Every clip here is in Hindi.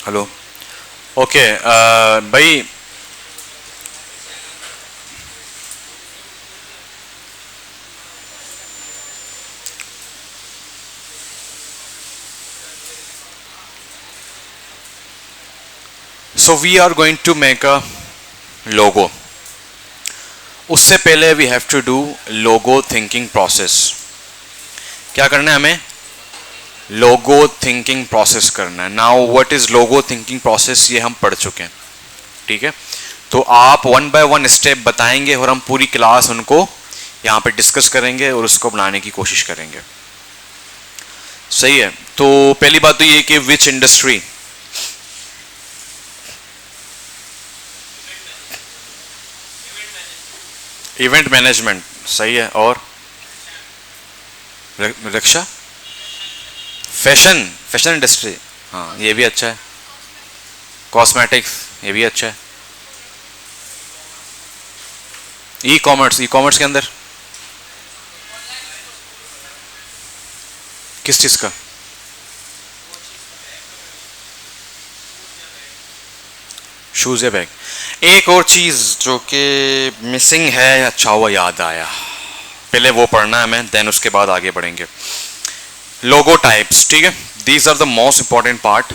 हेलो। ओके भाई, so we are going to make a logo. उससे पहले we have to do logo thinking process. क्या करना है हमें? लोगो थिंकिंग प्रोसेस करना है। Now what is logo thinking process, ये हम पढ़ चुके हैं, ठीक है। तो आप वन बाय वन स्टेप बताएंगे और हम पूरी क्लास उनको यहाँ पे डिस्कस करेंगे और उसको बनाने की कोशिश करेंगे, सही है। तो पहली बात तो ये कि विच इंडस्ट्री, इवेंट मैनेजमेंट, सही है। और रक्षा, फैशन, फैशन इंडस्ट्री, हाँ ये भी अच्छा है। कॉस्मेटिक्स, ये भी अच्छा है। ई कॉमर्स, ई कॉमर्स के अंदर किस चीज का? शूज या बैग। एक और चीज जो कि मिसिंग है, अच्छा हुआ याद आया, पहले वो पढ़ना है हमें, देन उसके बाद आगे बढ़ेंगे। लोगो टाइप्स, ठीक है। These are the most important part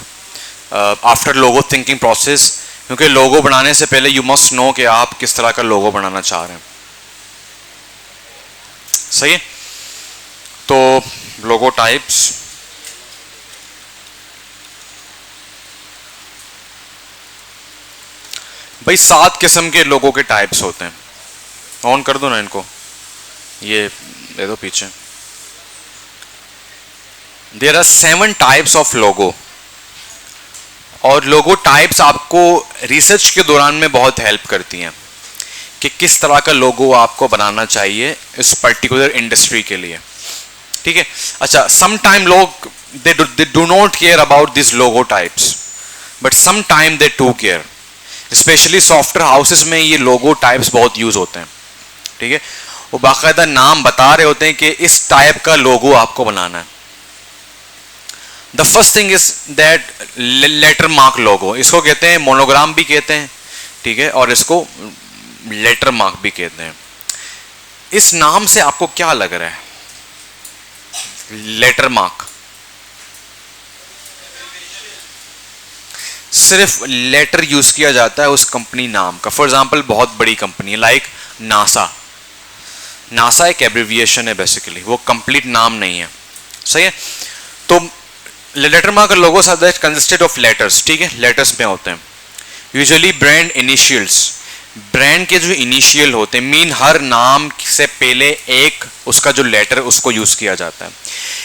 after logo thinking process, क्योंकि लोगो बनाने से पहले यू मस्ट नो कि आप किस तरह का लोगो बनाना चाह रहे हैं, सही है। तो लोगो टाइप्स, भाई 7 किस्म के लोगों के टाइप्स होते हैं। ऑन कर दो ना इनको, ये दे दो पीछे। देयर आर 7 टाइप्स ऑफ लोगो, और लोगो टाइप्स आपको रिसर्च के दौरान में बहुत हेल्प करती हैं कि किस तरह का लोगो आपको बनाना चाहिए इस पर्टिकुलर इंडस्ट्री के लिए, ठीक है। अच्छा, सम टाइम लोग they do not care about this logo types, but some time they do care. Specially software houses में ये लोगो टाइप्स बहुत यूज होते हैं, ठीक है। वो बाकायदा नाम बता रहे होते हैं कि इस टाइप का लोगो आपको बनाना है। The first thing is that letter mark logo, इसको कहते हैं मोनोग्राम भी कहते हैं, ठीक है, और इसको लेटर मार्क भी कहते हैं। इस नाम से आपको क्या लग रहा है? लेटर मार्क, सिर्फ लेटर यूज किया जाता है उस कंपनी नाम का। फॉर एग्जांपल बहुत बड़ी कंपनी है लाइक नासा, नासा एक एब्रिविएशन है बेसिकली, वो कंप्लीट नाम नहीं है, सही है। तो letter mark logo consisted of letters, ठीक है, लेटर्स में होते हैं। यूजुअली ब्रांड इनिशियल्स, ब्रांड के जो इनिशियल होते हैं, मीन हर नाम से पहले एक उसका जो लेटर उसको यूज किया जाता है।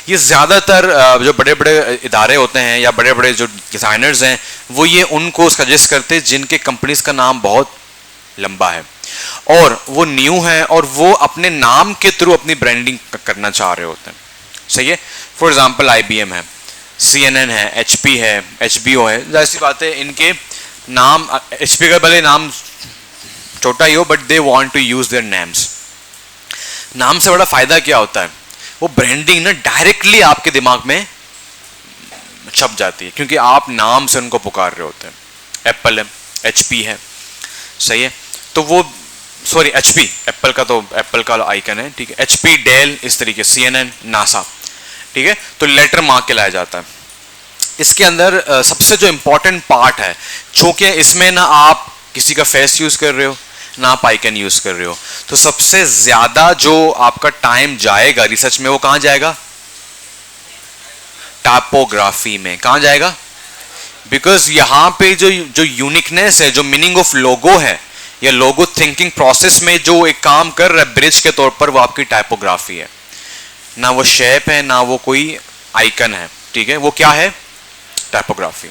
ये ज्यादातर जो बड़े बड़े इदारे होते हैं या बड़े बड़े जो डिजाइनर्स हैं, वो ये उनको सजेस्ट करते हैं जिनके कंपनीज का नाम बहुत लंबा है और वो न्यू है और वो अपने नाम के थ्रू अपनी ब्रांडिंग करना चाह रहे होते हैं, सही है। फॉर एग्जाम्पल IBM है, CNN है, HP है, HBO है, जाहिर सी बात है इनके नाम, HP का भले नाम छोटा ही हो but they want to use their names. नाम से बड़ा फायदा क्या होता है? वो ब्रांडिंग ना डायरेक्टली आपके दिमाग में छप जाती है क्योंकि आप नाम से उनको पुकार रहे होते हैं। एप्पल है, HP है, सही है। तो वो सॉरी HP, एप्पल का तो एप्पल का आइकन है, ठीक है। HP, डेल, इस तरीके, CNN, नासा, ठीक है। तो लेटर मार्क के लाया जाता है। इसके अंदर सबसे जो इंपॉर्टेंट पार्ट है, चूंकि इसमें ना आप किसी का फेस यूज कर रहे हो ना आप आइकन यूज कर रहे हो, तो सबसे ज्यादा जो आपका टाइम जाएगा रिसर्च में वो कहां जाएगा? टाइपोग्राफी में। कहां जाएगा? बिकॉज यहां पे जो यूनिकनेस है, जो मीनिंग ऑफ लोगो है या लोगो थिंकिंग प्रोसेस में जो एक काम कर रहा है ब्रिज के तौर पर, वो आपकी टाइपोग्राफी है, ना वो शेप है ना वो कोई आइकन है, ठीक है। वो क्या है? टाइपोग्राफी,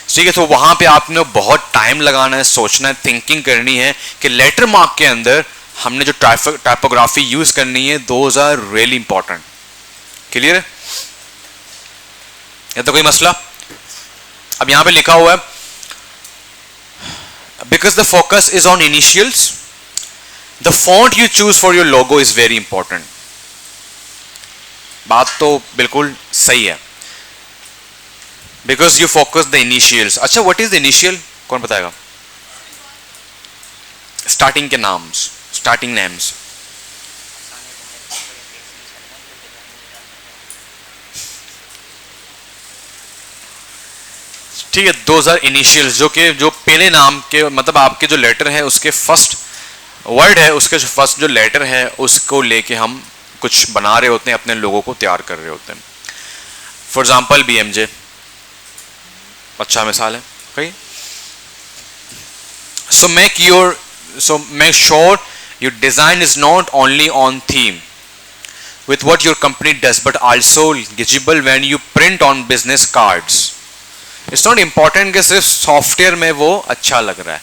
ठीक है। तो वहां पे आपने बहुत टाइम लगाना है, सोचना है, थिंकिंग करनी है कि लेटर मार्क के अंदर हमने जो टाइपोग्राफी यूज करनी है, those are really important. Clear है? या तो कोई मसला? अब यहां पे लिखा हुआ है because the focus is on initials, the font you choose for your logo is very important. बात तो बिल्कुल सही है। Because you focus the initials. अच्छा, व्हाट इज द इनिशियल, कौन बताएगा? स्टार्टिंग के नाम्स, स्टार्टिंग नेम्स. ठीक है, दोज आर इनिशियल्स, जो कि जो पहले नाम के मतलब आपके जो लेटर है उसके फर्स्ट वर्ड है, उसके जो फर्स्ट जो लेटर है उसको लेके हम कुछ बना रहे होते हैं, अपने लोगों को तैयार कर रहे होते हैं. फॉर एग्जाम्पल BMJ अच्छा मिसाल है. okay? So make sure your design is not only on theme with what your company does, but also legible when you print on business cards. It's not important कि सिर्फ सॉफ्टवेयर में वो अच्छा लग रहा है.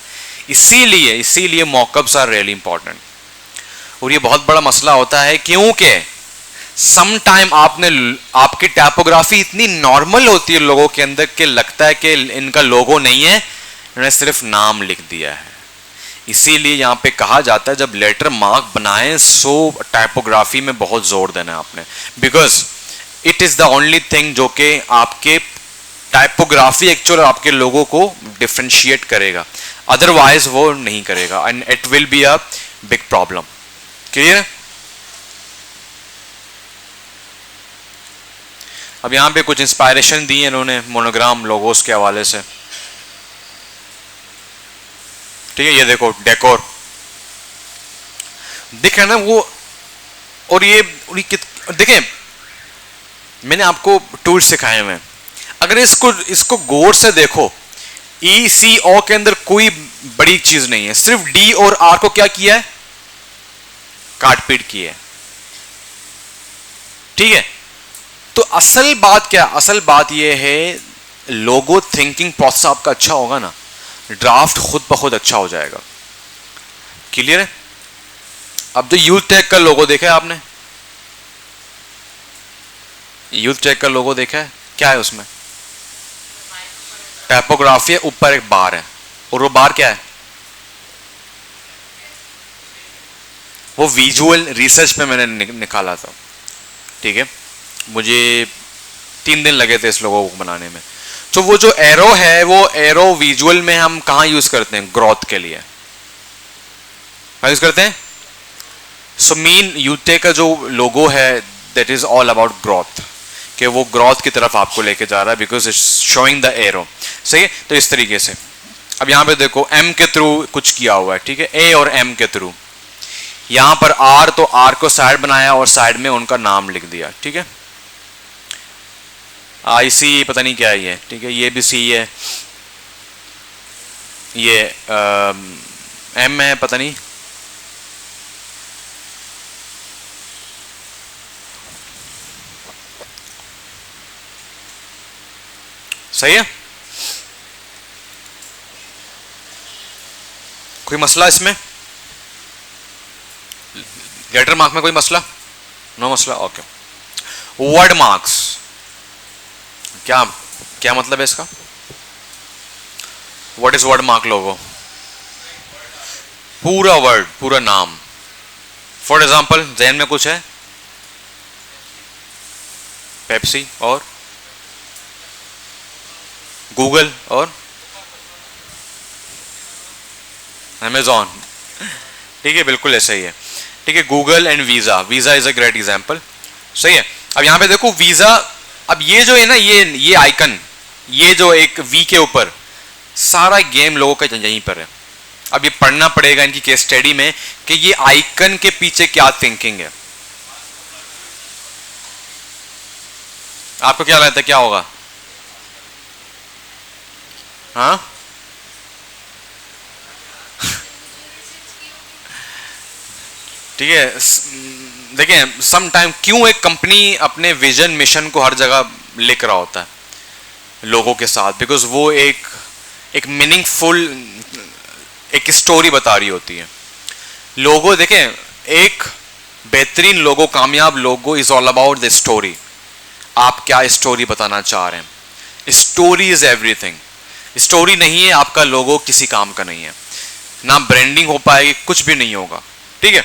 इसीलिए मॉकअप्स आर रियली इंपॉर्टेंट. और ये बहुत बड़ा मसला होता है क्योंकि सम टाइम आपकी टाइपोग्राफी इतनी नॉर्मल होती है लोगों के अंदर कि लगता है कि इनका लोगो नहीं है, इन्होंने सिर्फ नाम लिख दिया है. इसीलिए यहाँ पे कहा जाता है जब लेटर मार्क बनाएं सो टाइपोग्राफी में बहुत जोर देना है आपने, because it is the only thing जो कि आपके टाइपोग्राफी एक्चुअल आपके लोगों को डिफरेंशिएट करेगा, अदरवाइज वो नहीं करेगा and it will be a big problem. Clear? अब यहां पे कुछ इंस्पायरेशन दी है इन्होंने मोनोग्राम लोगोस के हवाले से. ठीक है, ये देखो डेकोर दिख रहा है ना वो. और ये देखें, मैंने आपको टूल्स सिखाए हुए हैं, अगर इसको गौर से देखो, ECO के अंदर कोई बड़ी चीज नहीं है, सिर्फ D और R को क्या किया है, काट पीट की है. ठीक है, तो असल बात क्या, असल बात यह है लोगो थिंकिंग प्रोसेस आपका अच्छा होगा ना, ड्राफ्ट खुद ब खुद अच्छा हो जाएगा. क्लियर है? अब जो यूथ टेक का लोगो देखा है आपने, यूथ टेक का लोगो देखा है, क्या है उसमें? टाइपोग्राफी है, ऊपर एक बार है, और वो बार क्या है? वो विजुअल रिसर्च पे मैंने निकाला था. ठीक है, मुझे 3 दिन लगे थे इस लोगों को बनाने में. तो वो जो एरो है, वो एरो विजुअल में हम कहां यूज करते हैं? ग्रोथ के लिए यूज करते हैं. सो मीन यूटे का जो लोगो है that is all about growth, कि वो ग्रोथ की तरफ आपको लेके जा रहा है, because it's showing the arrow. सही है, तो इस तरीके से. अब यहां पे देखो M के थ्रू कुछ किया हुआ है. ठीक है, A और M के थ्रू. यहां पर R, तो R को साइड बनाया और साइड में उनका नाम लिख दिया. ठीक है, IC पता नहीं क्या है ये. ठीक है, ये भी C है, ये M है, पता नहीं. सही है, कोई मसला इसमें? लेटर मार्क में कोई मसला? नो मसला. ओके. वर्ड मार्क्स, क्या क्या मतलब है इसका? व्हाट इज वर्ड मार्क लोगो? पूरा वर्ड, पूरा नाम. फॉर एग्जाम्पल जहन में कुछ है? पेप्सी और गूगल और अमेजॉन. ठीक है, बिल्कुल ऐसा ही है. ठीक है, Google and visa. Visa is a great example. सही है. अब यहां पे देखो वीजा, अब ये जो है ना, ये आइकन, ये जो एक वी के ऊपर, सारा गेम लोगों का यहीं पर है. अब ये पढ़ना पड़ेगा इनकी केस स्टडी में कि ये आइकन के पीछे क्या थिंकिंग है. आपको क्या लगता है क्या होगा? हाँ, ठीक है. देखिए, सम टाइम क्यों एक कंपनी अपने विजन मिशन को हर जगह लिख रहा होता है लोगों के साथ, बिकॉज वो एक मीनिंगफुल एक स्टोरी बता रही होती है. लोगो देखें, एक बेहतरीन लोगो, कामयाब लोगो is all about the story. आप क्या स्टोरी बताना चाह रहे हैं? Story is everything. स्टोरी नहीं है आपका लोगो किसी काम का नहीं है, ना ब्रांडिंग हो पाएगी, कुछ भी नहीं होगा. ठीक है,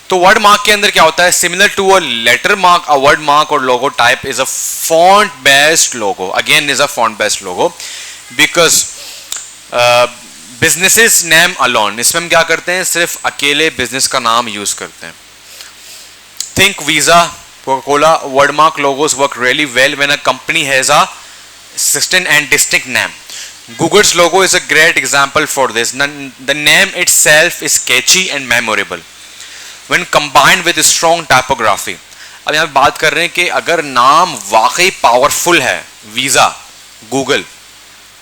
तो वर्ड मार्क के अंदर क्या होता है, similar to a letter mark, a word mark और logo type is a font based logo, again is a font based logo, because businesses name alone, इसमें हम क्या करते हैं, सिर्फ अकेले बिजनेस का नाम यूज करते हैं. Think visa, Coca Cola, word mark logos work really well when a company has a distinct and distinct name. Google's logo is a great example for this. The name itself is catchy and memorable when combined with strong typography. अब यहाँ बात कर रहे हैं कि अगर नाम वाकई पावरफुल है, वीजा, गूगल,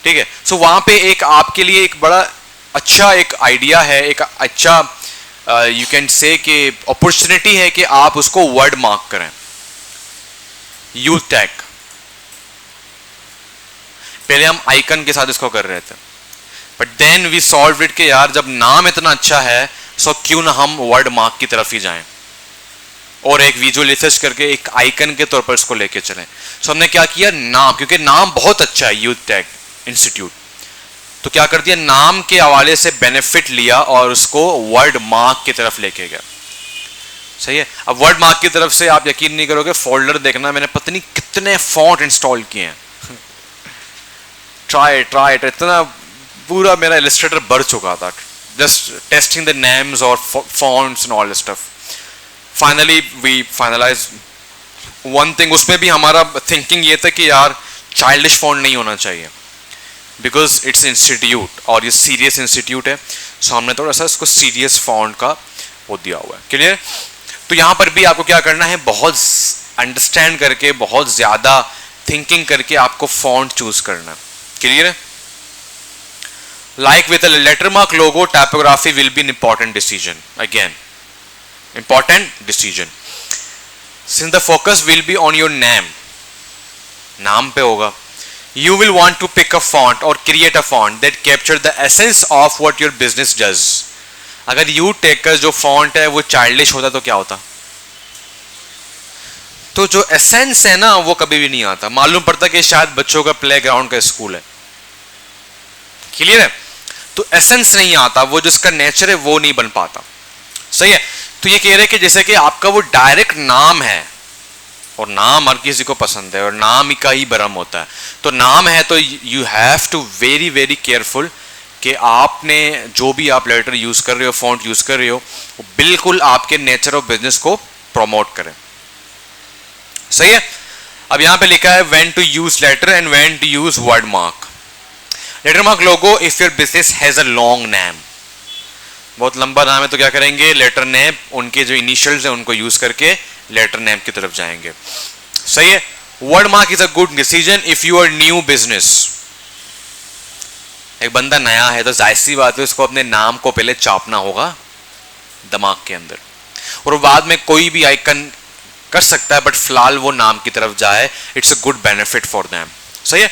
ठीक है, सो वहां पे एक आपके लिए एक बड़ा अच्छा एक आइडिया है, एक अच्छा यू कैन से कि अपॉर्चुनिटी है कि आप उसको वर्ड मार्क करें. यूथ टैग, पहले हम आइकन के साथ इसको कर रहे थे, but then we solve it कि यार जब नाम इतना अच्छा है सो क्यों ना हम वर्ड मार्क की तरफ ही जाएं और एक विजुअल रिसर्च करके एक आइकन के तौर पर इसको लेके चलें. सो हमने क्या किया, नाम, क्योंकि नाम बहुत अच्छा है यूथ टैग इंस्टीट्यूट, तो क्या कर दिया, नाम के हवाले से बेनिफिट लिया और उसको वर्ड मार्क की तरफ लेके गया. सही है. अब वर्ड मार्क की तरफ से आप यकीन नहीं करोगे, फोल्डर देखना, मैंने पता नहीं कितने फॉन्ट इंस्टॉल किए हैं. ट्राई इतना पूरा मेरा इलस्ट्रेटर भर चुका था, जस्ट टेस्टिंग द नेम्स और fonts and all stuff. Finally we finalize one thing, उसमें भी हमारा थिंकिंग ये था कि यार चाइल्डिश फॉन्ट नहीं होना चाहिए, बिकॉज इट्स इंस्टीट्यूट और ये सीरियस इंस्टीट्यूट है, सो हमने थोड़ा सा इसको सीरियस फॉन्ट का वो दिया हुआ है. क्लियर. तो यहां पर भी आपको क्या करना है, बहुत अंडरस्टैंड करके, बहुत ज्यादा थिंकिंग करके आपको फॉन्ट चूज करना है. क्लियर है. Like with a letter mark logo, typography will be an important decision, again important decision, since the focus will be on your name, नाम पे होगा. You will want to pick a font or create a font that capture the essence of what your business does. अगर you take का जो font है वो childish होता तो क्या होता, तो जो essence है ना वो कभी भी नहीं आता. मालूम पड़ता कि शायद बच्चों का प्लेग्राउंड का स्कूल है. क्लियर है. तो essence नहीं आता, वो जिसका नेचर है वो नहीं बन पाता. सही है. तो ये कह रहे हैं कि जैसे कि आपका वो डायरेक्ट नाम है, और नाम हर किसी को पसंद है और नाम का ही भरम होता है, तो नाम है तो you have to very very careful कि आपने जो भी आप लेटर यूज कर रहे हो, फॉन्ट यूज कर रहे हो, वो बिल्कुल आपके नेचर ऑफ बिजनेस को प्रमोट करें. सही है. अब यहां पे लिखा है when to use letter and when to use word mark. Letter mark logo if your business has a long name, बहुत लंबा नाम है तो क्या करेंगे, लेटर नेम, उनके जो इनिशियल्स हैं उनको यूज करके लेटर नेम की तरफ जाएंगे. सही है. Word mark is a good decision if you are new business. एक बंदा नया है तो जाहिर सी बात है उसको अपने नाम को पहले चापना होगा दिमाग के अंदर, और बाद में कोई भी आइकन कर सकता है, बट फिलहाल वो नाम की तरफ जाए. It's a good benefit for them. सही है.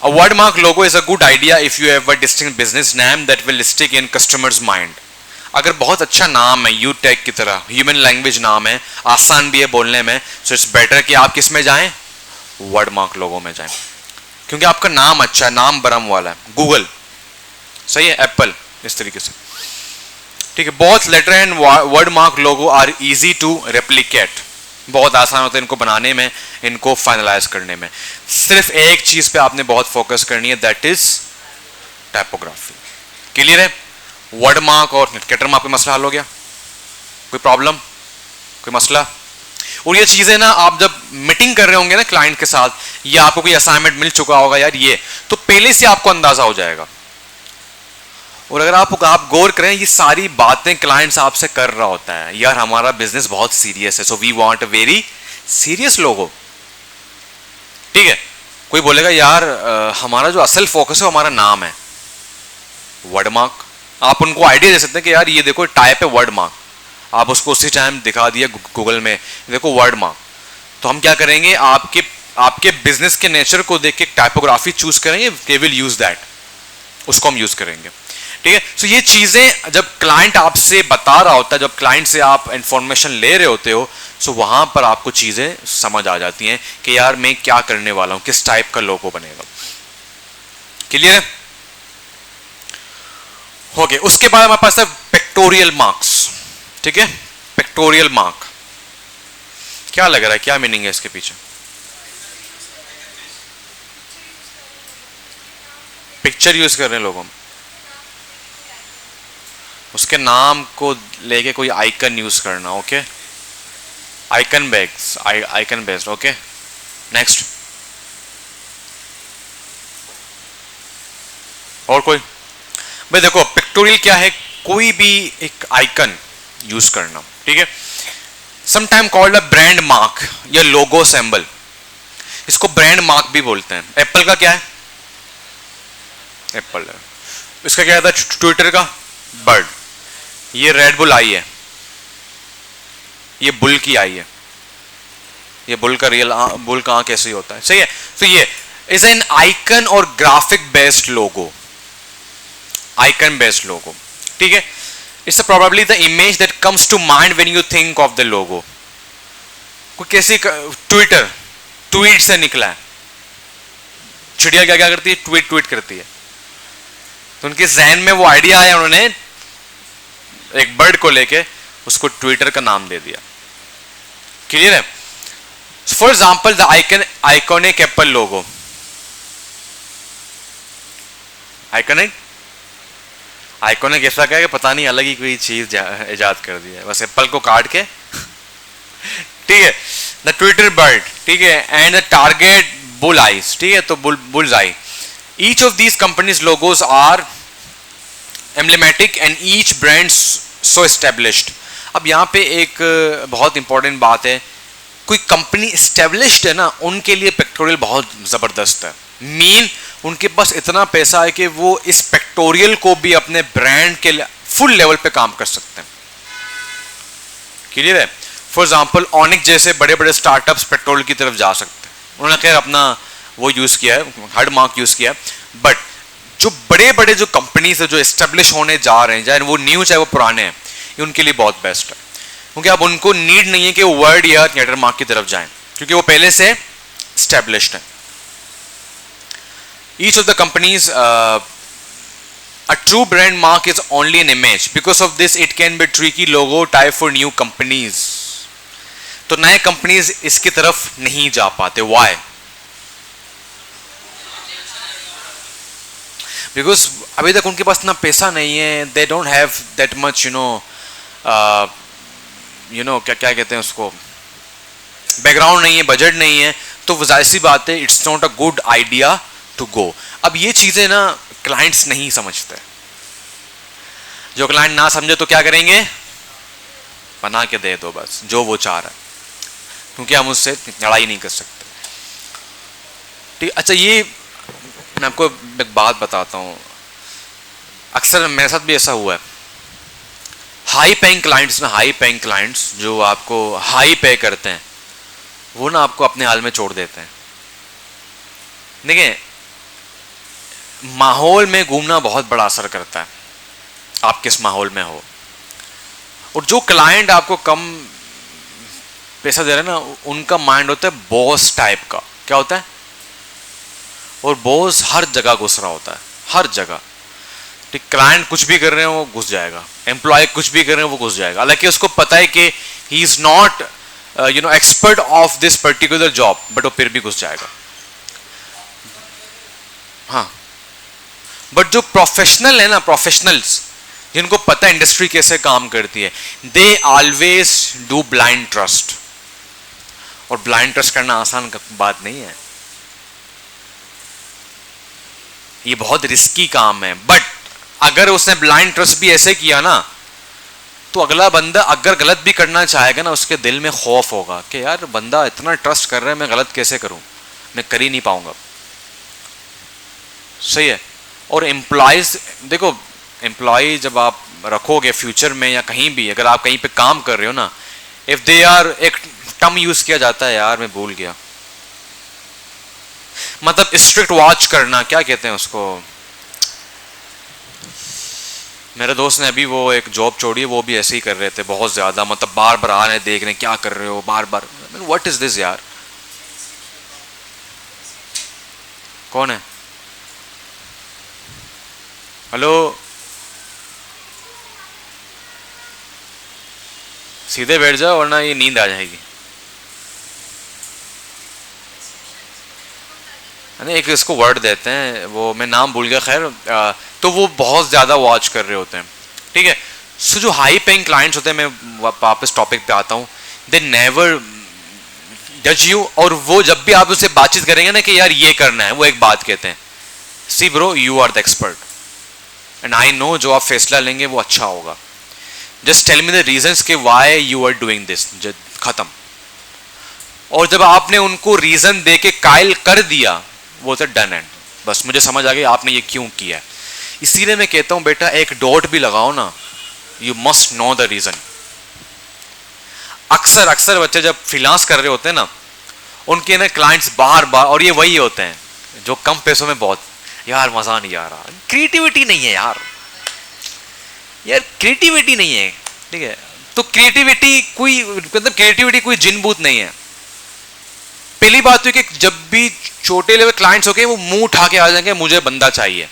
A word mark logo is a good idea if you have a distinct business name that will stick in customers' mind. अगर बहुत अच्छा नाम है, यू टैग की तरह, ह्यूमन लैंग्वेज नाम है, आसान भी है बोलने में, सो इट्स बेटर कि आप किस में जाएं, वर्ड मार्क लोगो में जाएं, क्योंकि आपका नाम अच्छा है, नाम बरम वाला है. गूगल, सही है, एप्पल, इस तरीके से. ठीक है. बहुत letter and word mark logos are easy to replicate, बहुत आसान होता है इनको बनाने में, इनको फाइनलाइज करने में. सिर्फ एक चीज पे आपने बहुत फोकस करनी है, दैट इज टाइपोग्राफी. क्लियर है. वर्ड मार्क और लेटर मार्क पे मसला हल हो गया. कोई प्रॉब्लम, कोई मसला. और ये चीजें ना आप जब मीटिंग कर रहे होंगे ना क्लाइंट के साथ, या आपको कोई असाइनमेंट मिल चुका होगा यार ये, तो पहले से आपको अंदाजा हो जाएगा. और अगर आप गौर करें, ये सारी बातें क्लाइंट्स आपसे कर रहा होता है, यार हमारा बिजनेस बहुत सीरियस है, so we want a very serious logo. ठीक है. कोई बोलेगा यार हमारा जो असल फोकस है हमारा नाम है, वर्ड मार्क. आप उनको आइडिया दे सकते हैं कि यार ये देखो टाइप है वर्ड मार्क, आप उसको उसी टाइम दिखा दिया गूगल में, देखो वर्ड मार्क. तो हम क्या करेंगे, आपके बिजनेस के नेचर को देख के टाइपोग्राफी चूज करेंगे, दे विल यूज दैट, उसको हम यूज करेंगे. ठीक है. सो ये चीजें जब क्लाइंट आपसे बता रहा होता है, जब क्लाइंट से आप इंफॉर्मेशन ले रहे होते हो, सो वहां पर आपको चीजें समझ आ जाती हैं कि यार मैं क्या करने वाला हूं, किस टाइप का लोगो बनेगा. क्लियर है. ओके. उसके बाद हमारे पास है पिक्टोरियल मार्क्स. ठीक है, पिक्टोरियल मार्क, क्या लग रहा है, क्या मीनिंग है इसके पीछे? पिक्चर यूज कर रहे हैं लोगों, उसके नाम को लेके कोई आइकन यूज करना, okay, icon based, icon based, okay. Next, और कोई? भाई देखो, पिक्टोरियल क्या है, कोई भी एक आइकन यूज करना, ठीक है, sometime called a brand mark या लोगो सिंबल, इसको ब्रांड मार्क भी बोलते हैं। एप्पल का क्या है, एप्पल है, इसका क्या था, ट्विटर का बर्ड, ये रेड बुल आई है, ये बुल की आई है, ये बुल का रियल बुल का आंख कैसे होता है, सही है। तो ये इज एन आइकन और graphic based logo, icon based logo, ठीक है। It's probably the image that comes to mind when you think of the logo. कोई कैसी, ट्विटर, ट्वीट से निकला है, चिड़िया क्या क्या करती है, ट्वीट ट्वीट करती है, तो उनके जहन में वो आइडिया आया, उन्होंने एक बर्ड को लेके उसको ट्विटर का नाम दे दिया, क्लियर है। For example the iconic Apple logo, iconic, iconic ऐसा क्या है कि पता नहीं, अलग ही कोई चीज इजाद कर दी है, बस एप्पल को काट के ठीक है। द ट्विटर बर्ड, ठीक है, and the target bull eyes, ठीक है, तो bull's eye, each of these companies logos are emblematic and each brand so established. अब यहाँ पे एक बहुत इंपॉर्टेंट बात है, कोई कंपनी एस्टेब्लिश्ड है ना, उनके लिए पिक्टोरियल बहुत जबरदस्त है। मीन उनके पास इतना पैसा है कि वो इस पिक्टोरियल को भी अपने ब्रांड के फुल लेवल पे काम कर सकते हैं, क्लियर है। फॉर एग्जाम्पल ऑनिक जैसे बड़े बड़े स्टार्टअप्स पेट्रोल की तरफ जा सकते हैं, उन्होंने खैर अपना वो यूज किया है, हार्ड मार्क यूज किया है, बट जो बड़े बड़े जो कंपनीज है जो एस्टेब्लिश होने जा रहे हैं, चाहे वो न्यू चाहे वो पुराने हैं, ये उनके लिए बहुत बेस्ट है, क्योंकि अब उनको नीड नहीं है कि वो वर्ड या थिएटर मार्क की तरफ जाएं, क्योंकि वो पहले से एस्टेब्लिश्ड है। Each of the companies a true brand mark is only an image. Because of this it can be tricky logo type for new companies. तो नए कंपनीज इसकी तरफ नहीं जा पाते, why? Because अभी तक उनके पास इतना पैसा नहीं है, they don't have that much क्या क्या कहते हैं उसको, बैकग्राउंड नहीं है, बजट नहीं है, तो जाहिर सी बात है it's not a good idea to go. अब ये चीजें ना क्लाइंट्स नहीं समझते, जो क्लाइंट ना समझे तो क्या करेंगे, बना के दे दो बस जो वो चाह रहा है, क्योंकि हम उससे लड़ाई नहीं कर सकते, ठीक। अच्छा, ये मैं आपको एक बात बताता हूँ, अक्सर मेरे साथ भी ऐसा हुआ है, हाई पेइंग क्लाइंट्स ना, हाई पेइंग क्लाइंट्स जो आपको हाई पे करते हैं, वो ना आपको अपने हाल में छोड़ देते हैं। देखिए, माहौल में घूमना बहुत बड़ा असर करता है, आप किस माहौल में हो, और जो क्लाइंट आपको कम पैसा दे रहे हैं ना, उनका माइंड होता है बॉस टाइप का, क्या होता है, और बॉस हर जगह घुस रहा होता है, हर जगह, ठीक। क्लाइंट कुछ भी कर रहे हैं वो घुस जाएगा, एम्प्लॉय कुछ भी कर रहे हैं वो घुस जाएगा, हालांकि उसको पता है कि he is not expert of this particular job, but वो फिर भी घुस जाएगा। हाँ, बट जो प्रोफेशनल है ना, प्रोफेशनल्स जिनको पता है इंडस्ट्री कैसे काम करती है, they always do blind trust, और ब्लाइंड ट्रस्ट करना आसान बात नहीं है, ये बहुत रिस्की काम है। बट अगर उसने ब्लाइंड ट्रस्ट भी ऐसे किया ना, तो अगला बंदा अगर गलत भी करना चाहेगा ना, उसके दिल में खौफ होगा कि यार बंदा इतना ट्रस्ट कर रहा है, मैं गलत कैसे करूं, मैं कर ही नहीं पाऊंगा, सही है। और एम्प्लॉयज, देखो एम्प्लॉय जब आप रखोगे फ्यूचर में या कहीं भी, अगर आप कहीं पे काम कर रहे हो ना, इफ दे आर, एक टर्म यूज किया जाता है यार, मैं भूल गया, मतलब स्ट्रिक्ट वॉच करना, क्या कहते हैं उसको, मेरे दोस्त ने अभी वो एक जॉब छोड़ी, वो भी ऐसे ही कर रहे थे बहुत ज्यादा, मतलब बार बार आ रहे देख रहे क्या कर रहे हो, बार बार, व्हाट इज दिस यार, कौन है, हेलो, सीधे बैठ जाओ वरना ये नींद आ जाएगी। एक इसको वर्ड देते हैं, वो मैं नाम भूल गया, खैर तो वो बहुत ज़्यादा वॉच कर रहे होते हैं, ठीक है। सो जो हाई पेइंग क्लाइंट्स होते हैं, मैं वापस टॉपिक पे आता हूँ, दे नेवर जज यू, और वो जब भी आप उससे बातचीत करेंगे ना कि यार ये करना है, वो एक बात कहते हैं, see bro you are the expert and I know जो आप फैसला लेंगे वो अच्छा होगा, just tell me the reasons के why you are doing this, खत्म। और जब आपने उनको रीजन दे के कायल कर दिया, वो तो डन एंड, बस मुझे समझ आ गया आपने ये क्यों किया है। इसीलिए मैं कहता हूं बेटा एक डॉट भी लगाओ ना, you must know the reason. अक्सर अक्सर बच्चे जब फ्रीलांस कर रहे होते हैं ना, उनके ना क्लाइंट्स बार बार, और ये वही होते हैं जो कम पैसों में बहुत, यार मजा नहीं आ रहा, क्रिएटिविटी नहीं है यार, यार क्रिएटिविटी नहीं है, ठीक है। तो क्रिएटिविटी कोई, मतलब क्रिएटिविटी कोई जिन-बूत नहीं है। पहली बात तो कि जब भी छोटे लेवल क्लाइंट्स हो गए, वो मुंह उठा के आ जाएंगे मुझे बंदा चाहिए,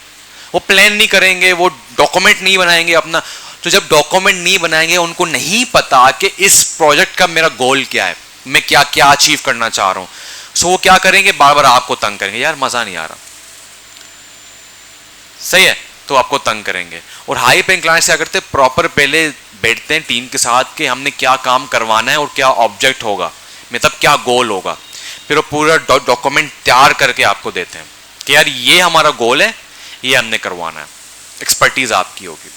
वो प्लान नहीं करेंगे, वो डॉक्यूमेंट नहीं बनाएंगे अपना। तो जब डॉक्यूमेंट नहीं बनाएंगे, उनको नहीं पता कि इस प्रोजेक्ट का मेरा गोल क्या है, मैं क्या क्या अचीव करना चाह रहा हूं, सो वो क्या करेंगे, बार बार आपको तंग करेंगे, यार मजा नहीं आ रहा, सही है, तो आपको तंग करेंगे। और हाई पेइंग क्लाइंट्स क्या करते हैं, प्रॉपर पहले बैठते हैं टीम के साथ कि हमने क्या काम करवाना है और क्या ऑब्जेक्ट होगा, मतलब क्या गोल होगा, फिर वो पूरा डॉक्यूमेंट तैयार करके आपको देते हैं कि यार ये हमारा गोल है, ये हमने करवाना है, एक्सपर्टीज आपकी होगी।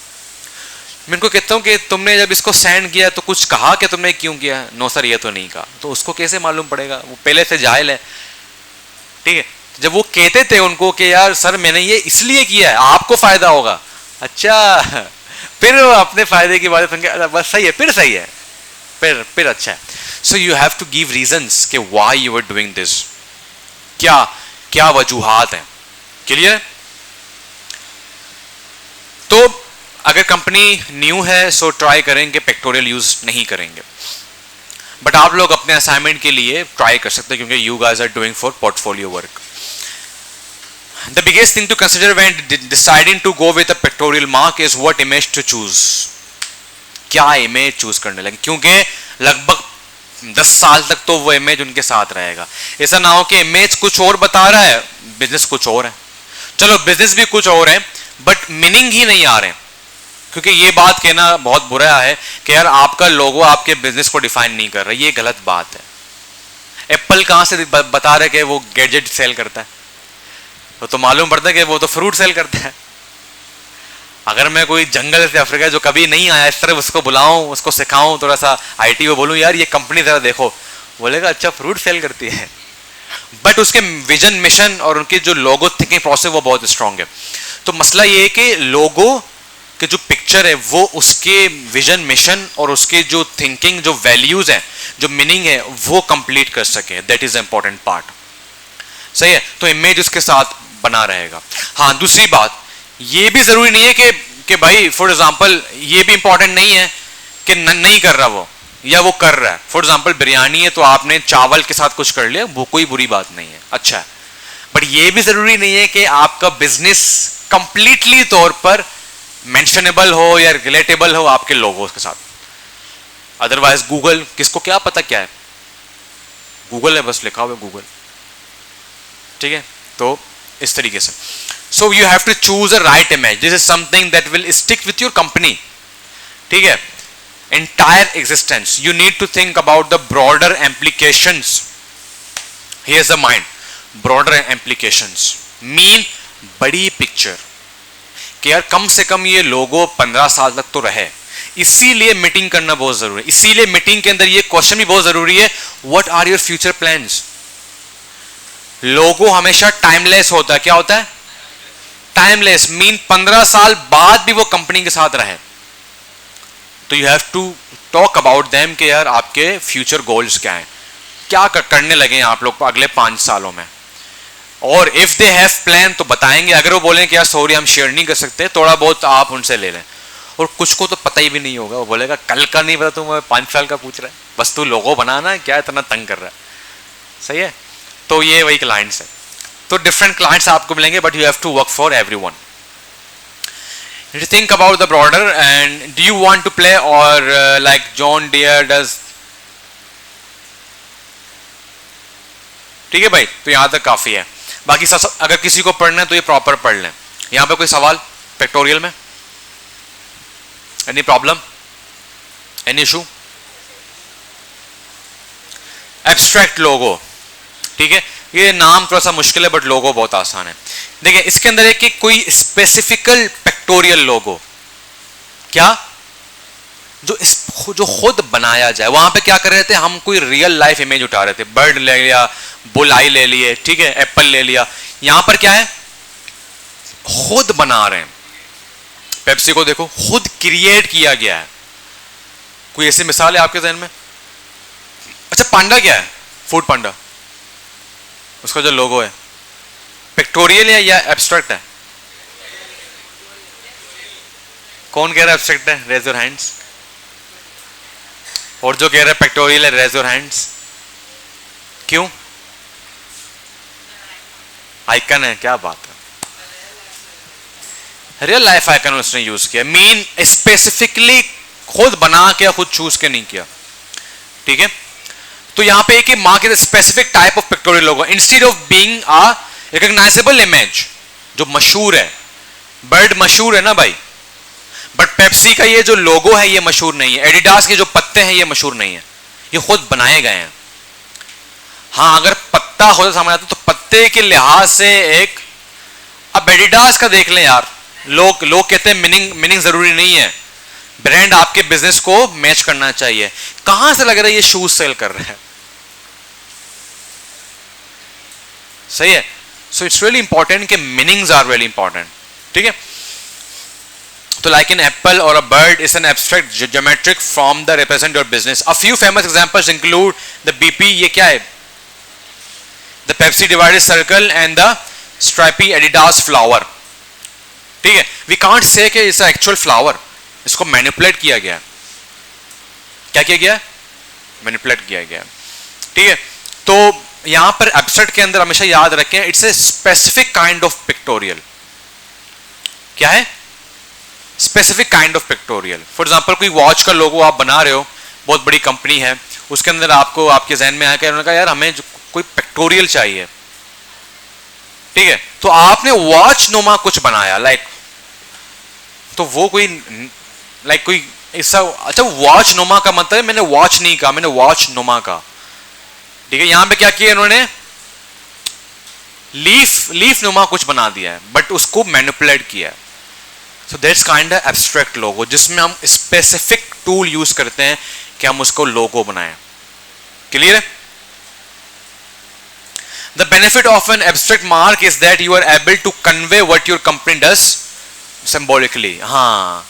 मैं इनको कहता हूं कि तुमने जब इसको सेंड किया तो कुछ कहा कि तुमने क्यों किया, नो सर ये तो नहीं कहा, तो उसको कैसे मालूम पड़ेगा, वो पहले से जाहिल है, ठीक है। जब वो कहते थे उनको कि यार सर मैंने ये इसलिए किया है, आपको फायदा होगा, अच्छा, फिर अपने फायदे की बातें सुन के बस सही है, फिर सही है, फिर अच्छा है। So you have to give reasons कि why you are doing this, क्या क्या वजूहात हैं, क्लियर। तो अगर कंपनी न्यू है सो ट्राई करेंगे पिक्टोरियल यूज नहीं करेंगे, बट आप लोग अपने असाइनमेंट के लिए ट्राई कर सकते हैं क्योंकि you guys are doing for portfolio work. The biggest thing to consider when deciding to go with a pictorial mark is what image to choose. क्या इमेज चूज करने लगे, क्योंकि लगभग 10 साल तक तो वो इमेज उनके साथ रहेगा। ऐसा ना हो कि इमेज कुछ और बता रहा है, बिजनेस कुछ और है। चलो बिजनेस भी कुछ और है बट मीनिंग ही नहीं आ रहे, क्योंकि ये बात कहना बहुत बुरा है कि यार आपका लोगो आपके बिजनेस को डिफाइन नहीं कर रहा, ये गलत बात है। एप्पल कहां से बता रहे कि वो गैजेट सेल करता है, तो मालूम पड़ता है कि वो तो फ्रूट सेल करता है। अगर मैं कोई जंगल से अफ्रीका जो कभी नहीं आया, इस तरह उसको बुलाऊं, उसको सिखाऊं, थोड़ा सा आईटी को बोलूं यार ये कंपनी जरा देखो, बोलेगा अच्छा फ्रूट सेल करती है, बट उसके विजन मिशन और उनकी जो लोगो थिंकिंग प्रोसेस वो बहुत स्ट्रांग है। तो मसला ये है कि लोगो के जो पिक्चर है वो उसके विजन मिशन और उसके जो थिंकिंग, जो वैल्यूज है, जो मीनिंग है वो कंप्लीट कर सके, दैट इज इंपॉर्टेंट पार्ट, सही है। तो इमेज उसके साथ बना रहेगा। हाँ, दूसरी बात ये भी जरूरी नहीं है कि भाई फॉर एग्जांपल ये भी इंपॉर्टेंट नहीं है कि नहीं कर रहा वो या वो कर रहा है। फॉर एग्जांपल बिरयानी है तो आपने चावल के साथ कुछ कर लिया, वो कोई बुरी बात नहीं है, अच्छा है। बट ये भी जरूरी नहीं है कि आपका बिजनेस कंप्लीटली तौर पर मेंशनेबल हो या रिलेटेबल हो आपके लोगों के साथ। अदरवाइज गूगल, किसको क्या पता क्या है, गूगल है बस लिखा हुआ गूगल, ठीक है। तो इस तरीके से so you have to choose a right image, this is something that will stick with your company, ठीक है, entire existence. You need to think about the broader implications, here is the mind, broader implications mean बड़ी पिक्चर कि यार कम से कम ये लोगो 15 साल तक तो रहे, इसीलिए मीटिंग करना बहुत जरूरी है। इसीलिए मीटिंग के अंदर ये क्वेश्चन भी बहुत जरूरी है, what are your future plans. Logo हमेशा टाइमलेस होता है, क्या होता है, टाइमलेस मीन 15 साल बाद भी वो कंपनी के साथ रहे। तो you have to talk about them कि यार आपके फ्यूचर गोल्स क्या हैं, क्या करने लगे हैं आप लोग अगले 5 सालों में, और इफ दे हैव प्लान तो बताएंगे। अगर वो बोलें कि यार सॉरी हम शेयर नहीं कर सकते, थोड़ा बहुत आप उनसे ले लें। और कुछ को तो पता ही भी नहीं होगा, वो बोलेगा कल का नहीं पता, तुम 5 साल का पूछ रहा है, बस तू लोगो बनाना, क्या इतना तंग कर रहा है, सही है। तो ये वही क्लाइंट्स है। तो डिफरेंट क्लाइंट्स आपको मिलेंगे but you have to work for everyone. You think about the broader and do you want to play or like John Deere does? ठीक है भाई, तो यहां तक काफी है। बाकी सब अगर किसी को पढ़ना है तो ये प्रॉपर पढ़ लें। यहां पे कोई सवाल पिक्टोरियल में? Any problem, any issue? Abstract logo, ठीक है, ये नाम थोड़ा सा मुश्किल है बट लोगो बहुत आसान है। देखिए इसके अंदर है कि कोई स्पेसिफिकल पिक्टोरियल लोगो, क्या जो खुद बनाया जाए। वहां पे क्या कर रहे थे हम, कोई रियल लाइफ इमेज उठा रहे थे, बर्ड ले लिया, बुल आई ले लिए, ठीक है, एप्पल ले लिया। यहां पर क्या है, खुद बना रहे हैं। पेप्सी को देखो, खुद क्रिएट किया गया है। कोई ऐसी मिसाल है आपके जहन में? अच्छा पांडा क्या है, फूड पांडा, उसका जो लोगो है पिक्टोरियल है या एब्स्ट्रैक्ट है? कौन कह रहा है एब्स्ट्रैक्ट है? Raise your hands. और जो कह रहा है पिक्टोरियल है, रेज योर हैंड्स। क्यों? आइकन है, क्या बात है, रियल लाइफ आइकन उसने यूज किया। मीन स्पेसिफिकली खुद बना के, खुद चूज के नहीं किया, ठीक है। तो यहां पे एक mark is specific type of pictorial logo instead of being a recognisable image, जो मशहूर है। बर्ड मशहूर है ना भाई, बट पेप्सी का ये जो लोगो है ये मशहूर नहीं है। एडिडास के जो पत्ते हैं ये मशहूर नहीं है, ये खुद बनाए गए हैं। हाँ अगर पत्ता होता समझ आता तो पत्ते के लिहाज से एक, अब एडिडास का देख लें यार, लोग कहते हैं मीनिंग जरूरी नहीं है, ब्रांड आपके बिजनेस को मैच करना चाहिए। कहां से लग रहा है ये शूज सेल कर रहा है? सही है। सो इट्स रियली इंपॉर्टेंट कि मीनिंग्स आर वेरी इंपॉर्टेंट, ठीक है। तो लाइक इन एप्पल और a bird is an abstract geometric form the represent your business. A few famous examples include the BP, ये क्या है, the Pepsi divided circle and the stripy Adidas flower, ठीक है। वी कांट से कि इट्स एक्चुअल फ्लावर, इसको मैनिपुलेट किया गया। क्या किया गया? मैनिपुलेट किया गया, ठीक है। तो यहां पर एब्स्ट्रैक्ट के अंदर हमेशा याद रखें, it's a specific kind of pictorial. क्या है? Specific kind of pictorial. For example कोई वॉच का लोगो आप बना रहे हो, बहुत बड़ी कंपनी है, उसके अंदर आपको आपके जहन में आया कि उन्होंने कहा यार हमें कोई पिक्टोरियल चाहिए, ठीक है, तो आपने वॉच नुमा कुछ बनाया, लाइक, तो वो कोई लाइक कोई ऐसा, अच्छा वॉच नुमा का मतलब है, मैंने वॉच नहीं कहा, मैंने वॉच नुमा का, ठीक है। यहां पे क्या किया इन्होंने, लीफ नुमा कुछ बना दिया है बट उसको मैनिपुलेट किया है। So that's kind of abstract logo, जिसमें हम स्पेसिफिक टूल यूज करते हैं कि हम उसको लोगो बनाएं। क्लियर है? The benefit of an abstract mark is that you are able to convey what your company does symbolically. हाँ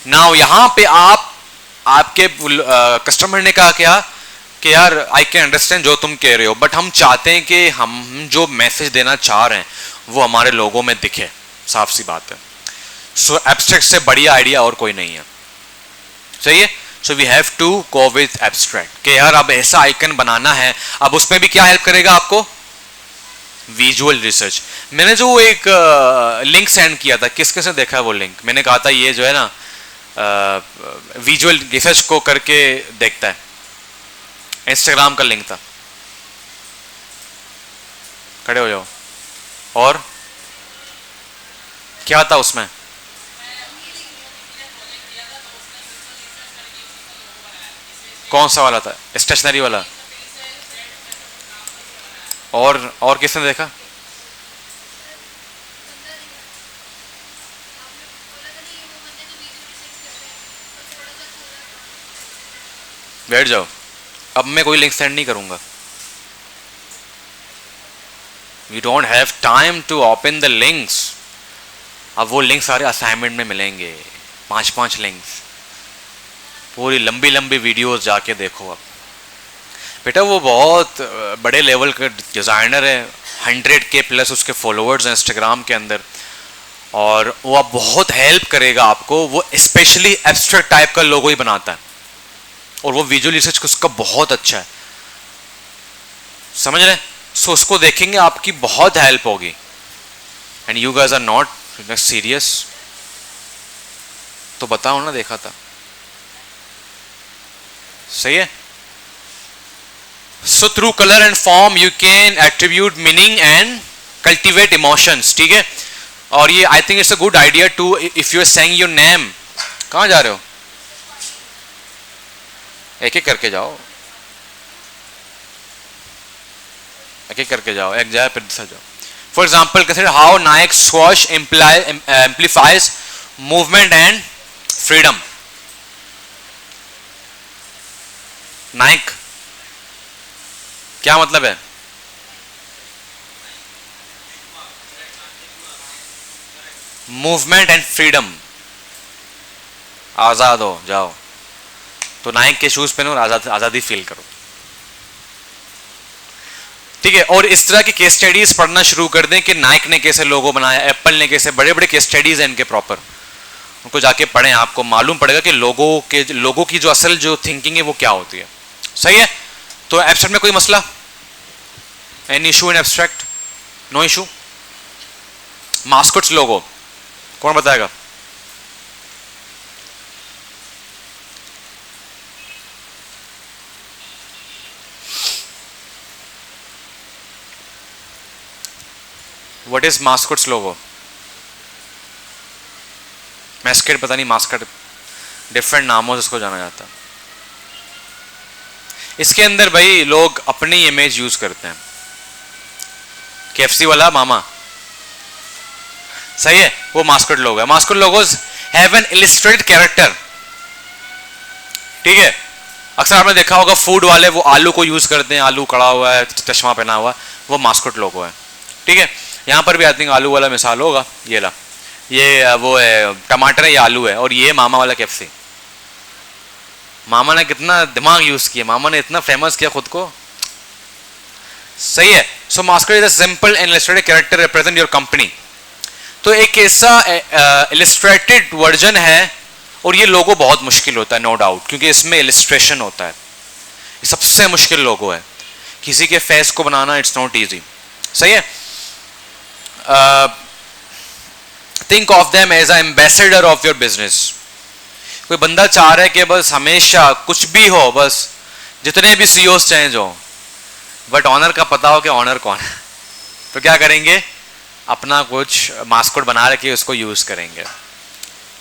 नाउ यहां पे आपके कस्टमर ने कहा क्या कि यार आई कैन अंडरस्टैंड जो तुम कह रहे हो, बट हम चाहते हैं कि हम जो मैसेज देना चाह रहे हैं वो हमारे लोगों में दिखे, साफ सी बात है। सो एब्स्ट्रैक्ट से बढ़िया आइडिया और कोई नहीं है, सही है। So we have to go with abstract कि यार अब ऐसा आइकन बनाना है। अब उसमें भी क्या हेल्प करेगा आपको, विजुअल रिसर्च। मैंने जो एक लिंक सेंड किया था, किस किसने देखा वो लिंक? मैंने कहा था ये जो है ना विजुअल रिसर्च को करके देखता है, इंस्टाग्राम का लिंक था, खड़े हो जाओ। और क्या था उसमें? कौन सा वाला था? स्टेशनरी वाला? और किसने देखा? बैठ जाओ, अब मैं कोई लिंक सेंड नहीं करूंगा। We don't have time to open the links. अब वो लिंक सारे असाइनमेंट में मिलेंगे, 5-5 लिंक्स, पूरी लंबी लंबी वीडियोस जाके देखो। अब बेटा वो बहुत बड़े लेवल का डिज़ाइनर है, 100K प्लस उसके फॉलोअर्स हैं इंस्टाग्राम के अंदर, और वो अब बहुत हेल्प करेगा आपको। वो स्पेशली एब्स्ट्रैक्ट टाइप का लोगो ही बनाता है और वो विजुअल रिसर्च उसका बहुत अच्छा है, समझ रहे? सो उसको देखेंगे, आपकी बहुत हेल्प होगी। And you guys are not serious, तो बताओ ना, देखा था। सही है। So through colour and form you can attribute meaning and cultivate emotions, ठीक है। और ये I think it's a good idea to, if you are saying your name, कहां जा रहे हो, एक एक करके जाओ, एक एक करके जाओ, एक जाए फिर दूसरा जाओ। For example consider how Nike स्क्वॉश amplifies movement and freedom. Nike क्या मतलब है? मूवमेंट एंड फ्रीडम, आजाद हो जाओ, तो नाइक के शूज पहनो और आजादी फील करो, ठीक है। और इस तरह की केस स्टडीज पढ़ना शुरू कर दें कि नाइक ने कैसे लोगो बनाया, एप्पल ने कैसे, बड़े बड़े केस स्टडीज हैं इनके प्रॉपर, उनको जाके पढ़ें, आपको मालूम पड़ेगा कि लोगों की जो असल जो थिंकिंग है वो क्या होती है। सही है। तो एब्स्ट्रैक्ट में कोई मसला, any issue in abstract? No issue. Mascots logo कौन बताएगा? What is mascots logo? Mascot पता नहीं, मास्कट डिफरेंट नामों से इसको जाना जाता है। इसके अंदर भाई लोग अपनी इमेज यूज करते हैं। केएफसी वाला मामा, सही है, वो मास्कोट लोगो है। Mascot logos have an illustrated character, ठीक है। अक्सर आपने देखा होगा फूड वाले वो आलू को यूज करते हैं, आलू कड़ा हुआ है, चश्मा पहना हुआ, वो मास्कोट लोगो है, ठीक है। यहां पर भी आई थिंक आलू वाला मिसाल होगा, ये ला, ये वो है टमाटर है, ये आलू है, और ये मामा वाला केएफसी। मामा ने कितना दिमाग यूज किया, मामा ने इतना फेमस किया खुद को, सही है। So mascot is a simple and illustrated character represent your company. तो एक ऐसा इलस्ट्रेटेड वर्जन है, और ये लोगो बहुत मुश्किल होता है नो डाउट, क्योंकि इसमें इलस्ट्रेशन होता है, ये सबसे मुश्किल लोगो है, किसी के फेस को बनाना इट्स नॉट इजी, सही है। Think of them as a ambassador of your business. कोई बंदा चाह रहा है कि बस हमेशा कुछ भी हो, बस जितने भी सीईओस चेंज हो, बट ऑनर का पता हो कि ऑनर कौन है, तो क्या करेंगे, अपना कुछ मास्कोट बना के उसको यूज करेंगे,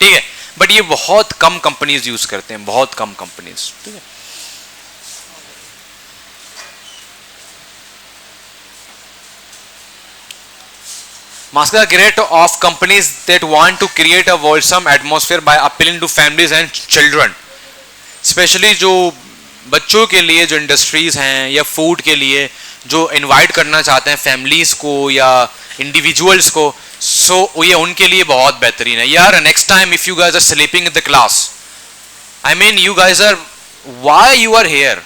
ठीक है। बट ये बहुत कम कंपनीज यूज करते हैं, बहुत कम कंपनीज, ठीक है। Masks are great of companies that want to create a wholesome atmosphere by appealing to families and children. Specially जो बच्चों के लिए जो इंडस्ट्रीज हैं या फूड के लिए जो इनवाइट करना चाहते हैं फैमिलीज को या इंडिविजुअल्स को, सो ये उनके लिए बहुत बेहतरीन है। यार next time if you guys are sleeping in the class, I mean you guys are, why you are here,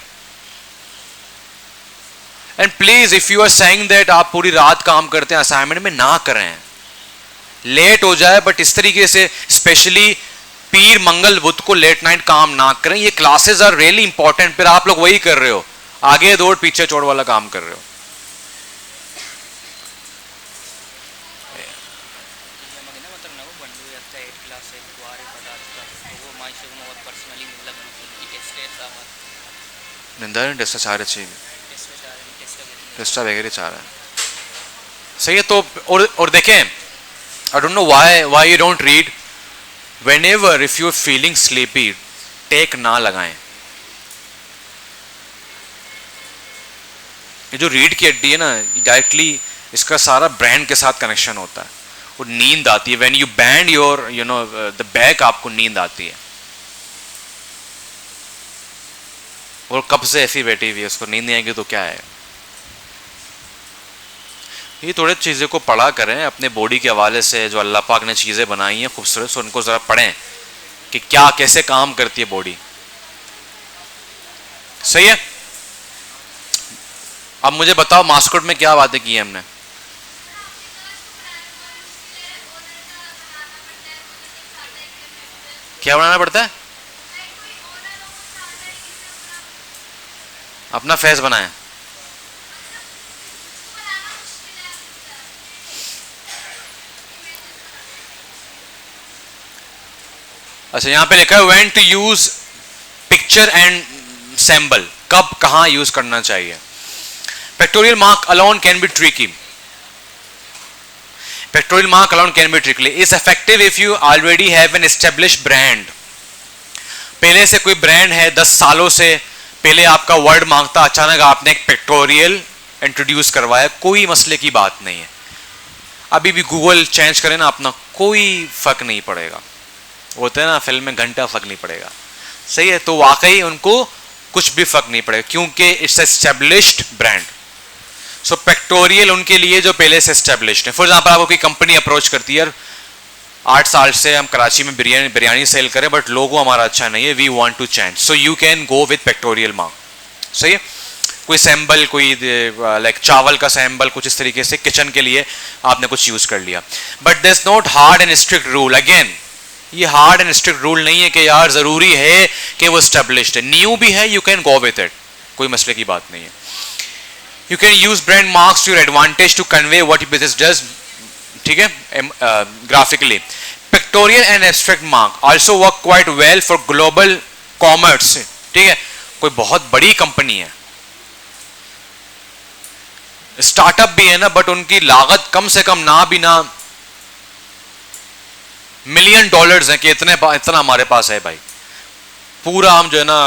and please if you are saying that आप पूरी रात काम करते हैं असाइनमेंट में, ना करें, लेट हो जाए, बट इस तरीके से स्पेशली पीर मंगल बुध को लेट नाइट काम ना करें। ये क्लासेस आर रियली इंपॉर्टेंट, फिर आप लोग वही कर रहे हो, आगे दौड़ पीछे छोड़ वाला काम कर रहे हो। निंदा टेस्ट चाह रहे टेस्टा वगैरह चाह रहा है, सही है। तो और देखें, I don't know why you don't read. Whenever if you're feeling sleepy, take ना लगाएं। ये जो रीढ़ की हड्डी है ना, डायरेक्टली इसका सारा ब्रेन के साथ कनेक्शन होता है, और नींद आती है। When you band your you know the back, आपको नींद आती है, और कब से ऐसी बैठी हुई है, उसको नींद नहीं आएगी तो क्या है। ये थोड़े चीज़ों को पढ़ा करें अपने बॉडी के हवाले से, जो अल्लाह पाक ने चीज़ें बनाई हैं खूबसूरत, सो उनको ज़रा पढ़ें कि क्या कैसे काम करती है बॉडी, सही है। अब मुझे बताओ मास्कोट में क्या बातें की हैं हमने। क्या बनाना पड़ता है? अपना फेस बनाएं। अच्छा यहाँ पे लिखा है when to use picture and symbol, कब कहाँ यूज करना चाहिए. Pictorial mark alone can be tricky. Pictorial mark alone can be tricky. Is effective if you already have an established brand. पहले से कोई ब्रांड है, 10 सालों से पहले आपका वर्ड मार्क था, अचानक आपने एक पिक्टोरियल इंट्रोड्यूस करवाया, कोई मसले की बात नहीं है. अभी भी गूगल चेंज करें ना अपना, कोई फर्क नहीं पड़ेगा. होता है ना फिल्म में, घंटा फर्क नहीं पड़ेगा. सही है. तो वाकई उनको कुछ भी फर्क नहीं पड़ेगा क्योंकि it's established brand. So pictorial उनके लिए जो पहले से एस्टेब्लिश्ड है. फॉर एग्जाम्पल आपको कोई कंपनी अप्रोच करती है, 8 साल से हम कराची में बिरयानी सेल करें बट लोगो हमारा अच्छा नहीं है, we want to change, so you can go with pictorial mark. सही है. कोई सैम्बल, कोई लाइक चावल का सैम्बल, कुछ इस तरीके से किचन के लिए आपने कुछ यूज कर लिया. But this not hard and strict rule. Again ये हार्ड एंड स्ट्रिक्ट रूल नहीं है कि यार जरूरी है कि वो एस्टेब्लिश्ड है. न्यू भी है, you can go with it, कोई मसले की बात नहीं है. You can use brand marks to your advantage to convey what your business does. ठीक है. Graphically, pictorial and abstract mark also work quite well for global commerce. ठीक है. कोई बहुत बड़ी कंपनी है, स्टार्टअप भी है ना, बट उनकी लागत कम से कम ना भी ना $1 million है कि इतना हमारे पास है भाई. पूरा हम जो है ना,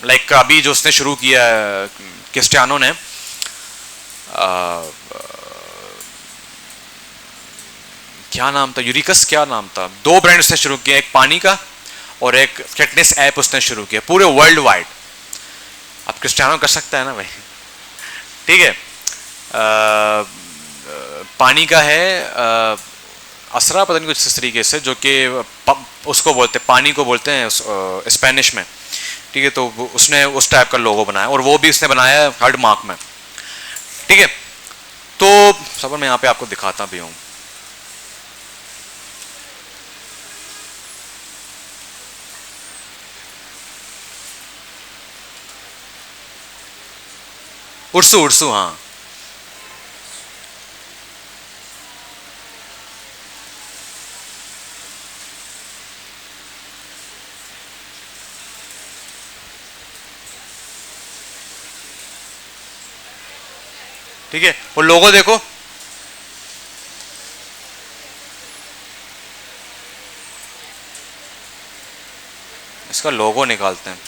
लाइक अभी जो उसने शुरू किया है क्रिस्टियानो ने, क्या नाम था, यूरिकस क्या नाम था, 2 ब्रांड उसने शुरू किया, एक पानी का और एक फिटनेस ऐप उसने शुरू किया पूरे वर्ल्ड वाइड. अब क्रिस्टियानो कर सकता है ना भाई. ठीक है. पानी का है असरा, पता नहीं कुछ इस तरीके से, जो कि उसको बोलते हैं, पानी को बोलते हैं स्पेनिश में. ठीक है. तो उसने उस टाइप का लोगो बनाया और वो भी उसने बनाया है हर्ड मार्क में. ठीक है. तो सब मैं यहाँ पे आपको दिखाता भी हूँ. उर्सू, हाँ. ठीक है. वो लोगो देखो, इसका लोगो निकालते हैं.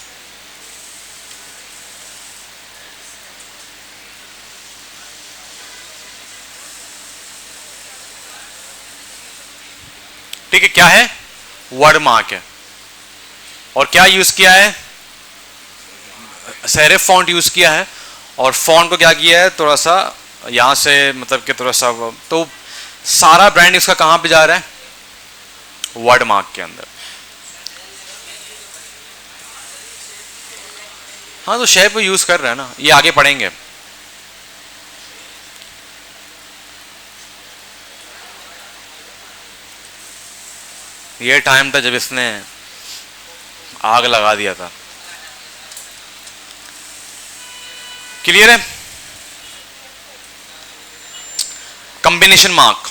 ठीक है. क्या है, वर्ड मार्क है. और क्या यूज किया है, सेरिफ फॉन्ट यूज किया है. और फॉन्ट को क्या किया है, थोड़ा सा यहां से, मतलब कि थोड़ा सा, तो सारा ब्रांड इसका कहां पे जा रहा है, वर्ड मार्क के अंदर. हाँ, तो शेप यूज कर रहा है ना, ये आगे पढ़ेंगे. ये टाइम था जब इसने आग लगा दिया था. क्लियर है. कॉम्बिनेशन मार्क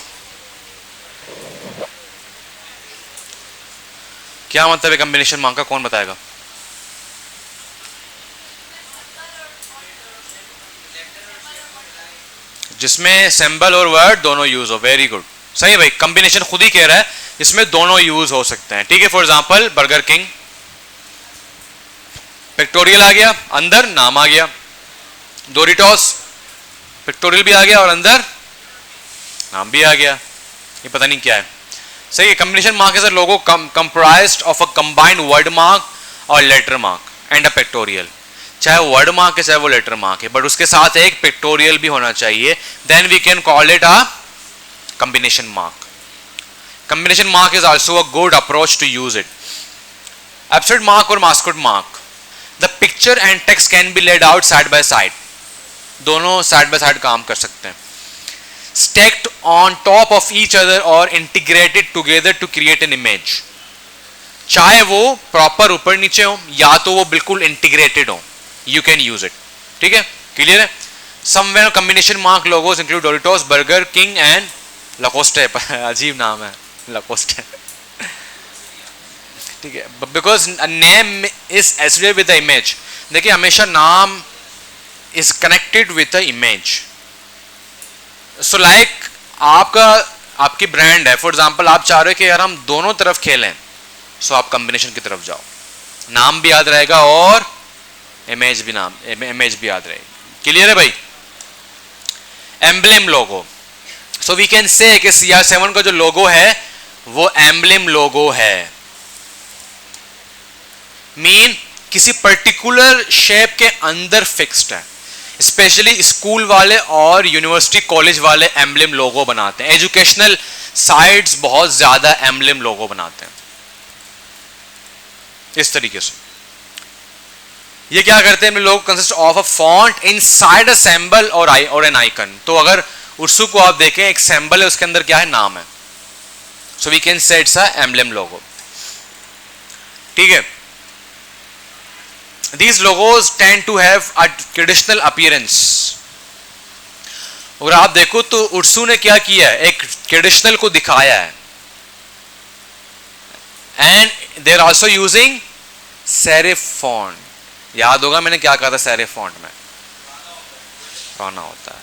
क्या मतलब है, कॉम्बिनेशन मार्क का कौन बताएगा. जिसमें सिंबल और वर्ड दोनों यूज हो. Very good. सही है भाई. कॉम्बिनेशन खुद ही कह रहा है इसमें दोनों यूज हो सकते हैं. ठीक है. For example Burger King, pictorial आ गया, अंदर नाम आ गया. डोरिटोस, पिक्टोरियल भी आ गया और अंदर नाम भी आ गया. ये पता नहीं क्या है. सही है. Combination mark is a logo comprised of a combined word mark और letter mark and a pictorial. चाहे वर्ड मार्क है चाहे वो लेटर मार्क है, बट उसके साथ एक पिक्टोरियल भी होना चाहिए. Then we can call it a combination mark. Combination mark is also a good approach to use it. Absolute mark और mascot mark, the picture and text can be laid out side by side. दोनों साइड बाय साइड काम कर सकते हैं. Stacked on top of each other और integrated together to create an image. चाहे वो प्रॉपर ऊपर नीचे हो या तो वो बिल्कुल इंटीग्रेटेड हो, यू कैन यूज इट. ठीक है. क्लियर है. Somewhere combination mark logos include Doritos, Burger King and Lacoste. अजीब नाम है लाकोस्टे. ठीक है, because name is associated with the image. देखिए हमेशा नाम is connected with the image. So like आपका आपकी ब्रांड है, फॉर एग्जांपल आप चाह रहे हो कि यार हम दोनों तरफ खेलें, सो आप कॉम्बिनेशन की तरफ जाओ, नाम भी याद रहेगा और इमेज भी इमेज भी याद रहेगी। क्लियर है भाई? Emblem logo, so we can say कि CR7 का जो लोगो है वो एम्ब्लेम लोगो है। मीन किसी पर्टिकुलर शेप के अंदर फिक्स्ड है। स्पेशली स्कूल वाले और यूनिवर्सिटी कॉलेज वाले एम्ब्लेम लोगो बनाते हैं, एजुकेशनल साइट्स बहुत ज्यादा एम्ब्लेम लोगो बनाते हैं इस तरीके से। ये क्या करते हैं लोग, consist of a font inside a symbol और एन आइकन। तो अगर उर्सू को आप देखें, एक सिंबल है, उसके अंदर क्या है, नाम है, so we can say it's a emblem logo. ठीक है, these logos tend to have a traditional appearance। अगर आप देखो तो उर्सू ने क्या किया है, एक ट्रेडिशनल को दिखाया है, and they are also using serif font. याद होगा मैंने क्या कहा था सेरिफ फॉन्ट में, पुराना होता है।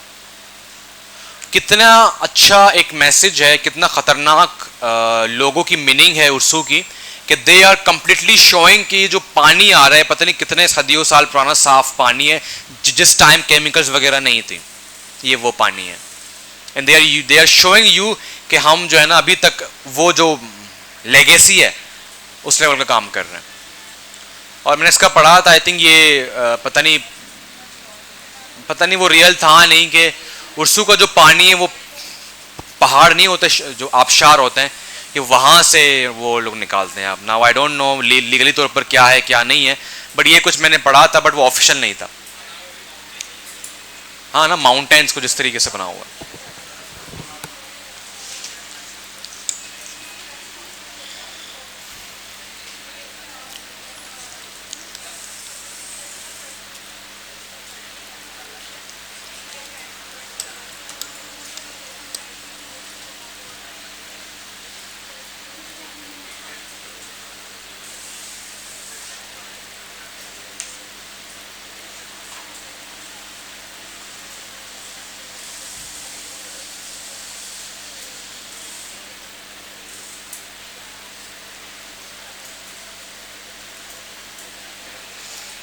कितना अच्छा एक मैसेज है, कितना खतरनाक लोगों की मीनिंग है उर्सू की, कि दे आर कंप्लीटली शोइंग कि जो पानी आ रहा है पता नहीं कितने सदियों साल पुराना साफ पानी है, जिस टाइम केमिकल्स वगैरह नहीं थी, ये वो पानी है। And they are showing you कि हम जो है ना अभी तक वो जो लेगेसी है उस लेवल का काम कर रहे हैं। और मैंने इसका पढ़ा था, आई थिंक ये पता नहीं वो रियल था नहीं, कि उर्सू का जो पानी है वो पहाड़ नहीं होते, जो आबशार होते हैं, कि वहां से वो लोग निकालते हैं। अब now I don't no legally तौर पर क्या है क्या नहीं है, बट ये कुछ मैंने पढ़ा था, बट वो ऑफिशियल नहीं था। हाँ ना, माउंटेन्स को जिस तरीके से बना हुआ है।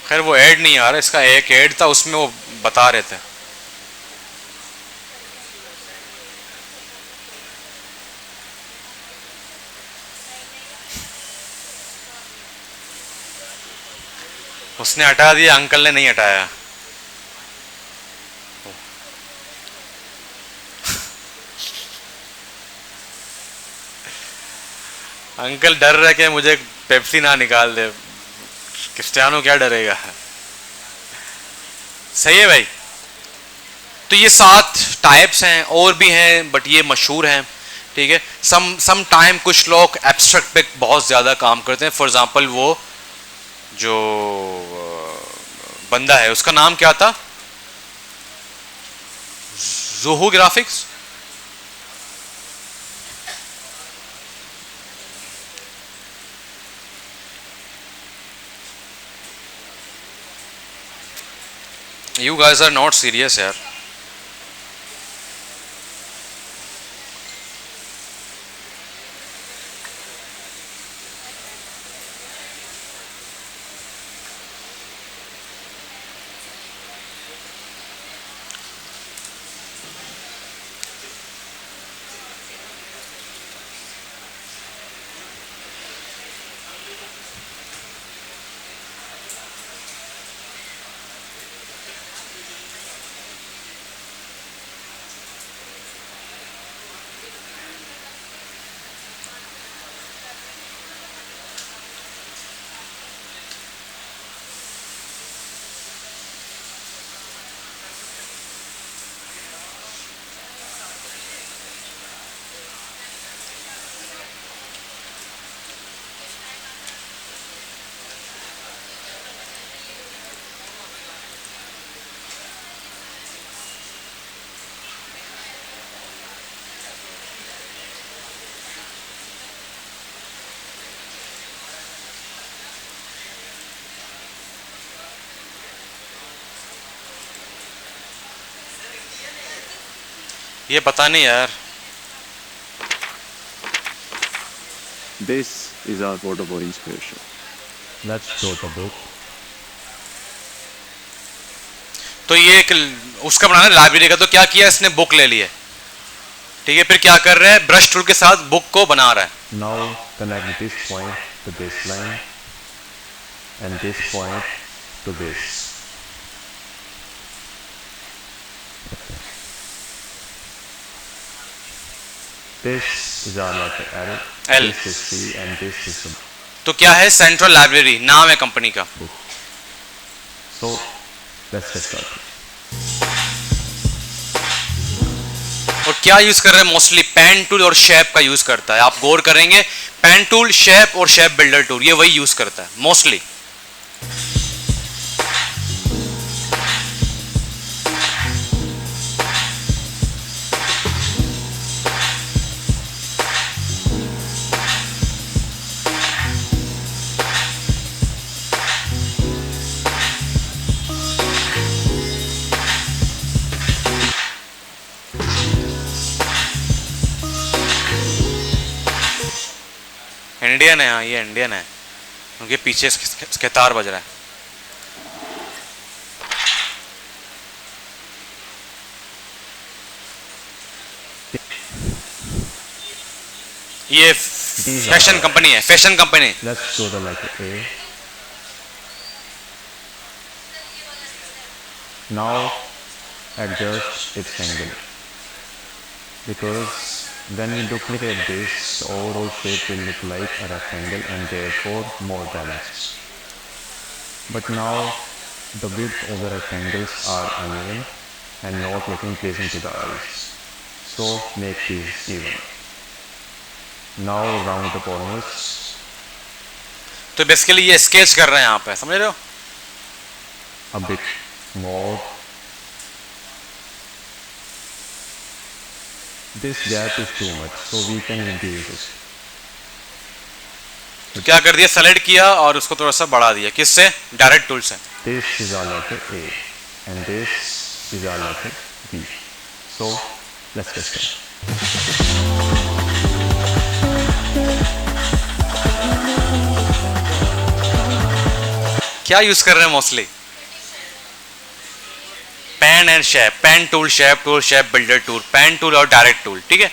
खैर वो ऐड नहीं आ रहा, इसका एक ऐड था उसमें वो बता रहे थे। उसने हटा दिया, अंकल ने नहीं हटाया। अंकल डर रहे कि मुझे पेप्सी ना निकाल दे, क्रिस्टियानो क्या डरेगा। सही है भाई। तो ये 7 टाइप्स हैं, और भी हैं बट ये मशहूर हैं। ठीक है, सम टाइम कुछ लोग एब्स्ट्रैक्ट पे बहुत ज़्यादा काम करते हैं। फॉर एग्जांपल वो जो बंदा है उसका नाम क्या था, ज़ोहू graphics. You guys are not serious यार। ये पता नहीं यार। This is our photo for inspiration. Let's show the book. तो ये एक उसका बनाना लाइब्रेरी का, तो क्या किया इसने, बुक ले ली है, ठीक है। फिर क्या कर रहा है, ब्रश टूल के साथ बुक को बना रहा है। Now connect this point to this line and this point to this. This is our letter L. L. This is C and this is the तो क्या है, सेंट्रल लाइब्रेरी नाम है कंपनी का। book. So let's get started. और क्या यूज कर रहे हैं, मोस्टली पेन टूल और शेप का यूज करता है। आप गौर करेंगे, पेन टूल, शेप और शेप बिल्डर टूल, ये वही यूज करता है मोस्टली। इंडियन है, हाँ ये इंडियन है, उनके पीछे इसके तार बज रहा है। ये फैशन कंपनी है, fashion company. Let's go the letter A. Now adjust its angle, because when we duplicate this, the overall shape will look like a rectangle and therefore more balanced. But now the width of the rectangles are uneven and not looking pleasing to the eyes. So make these even. Now round the corners. तो बेसिकली ये स्केच कर रहे हैं यहाँ पे, समझ रहे हो। A bit more. This gap is too much, so we can reduce it. तो क्या कर दिया, सेलेक्ट किया और उसको थोड़ा सा बढ़ा दिया, किससे, डायरेक्ट टूल से। This is our letter A, and this is our letter B. So let's get started. क्या यूज कर रहे हैं mostly, pen and shape, pen tool, shape builder tool, pen tool और डायरेक्ट टूल, ठीक है।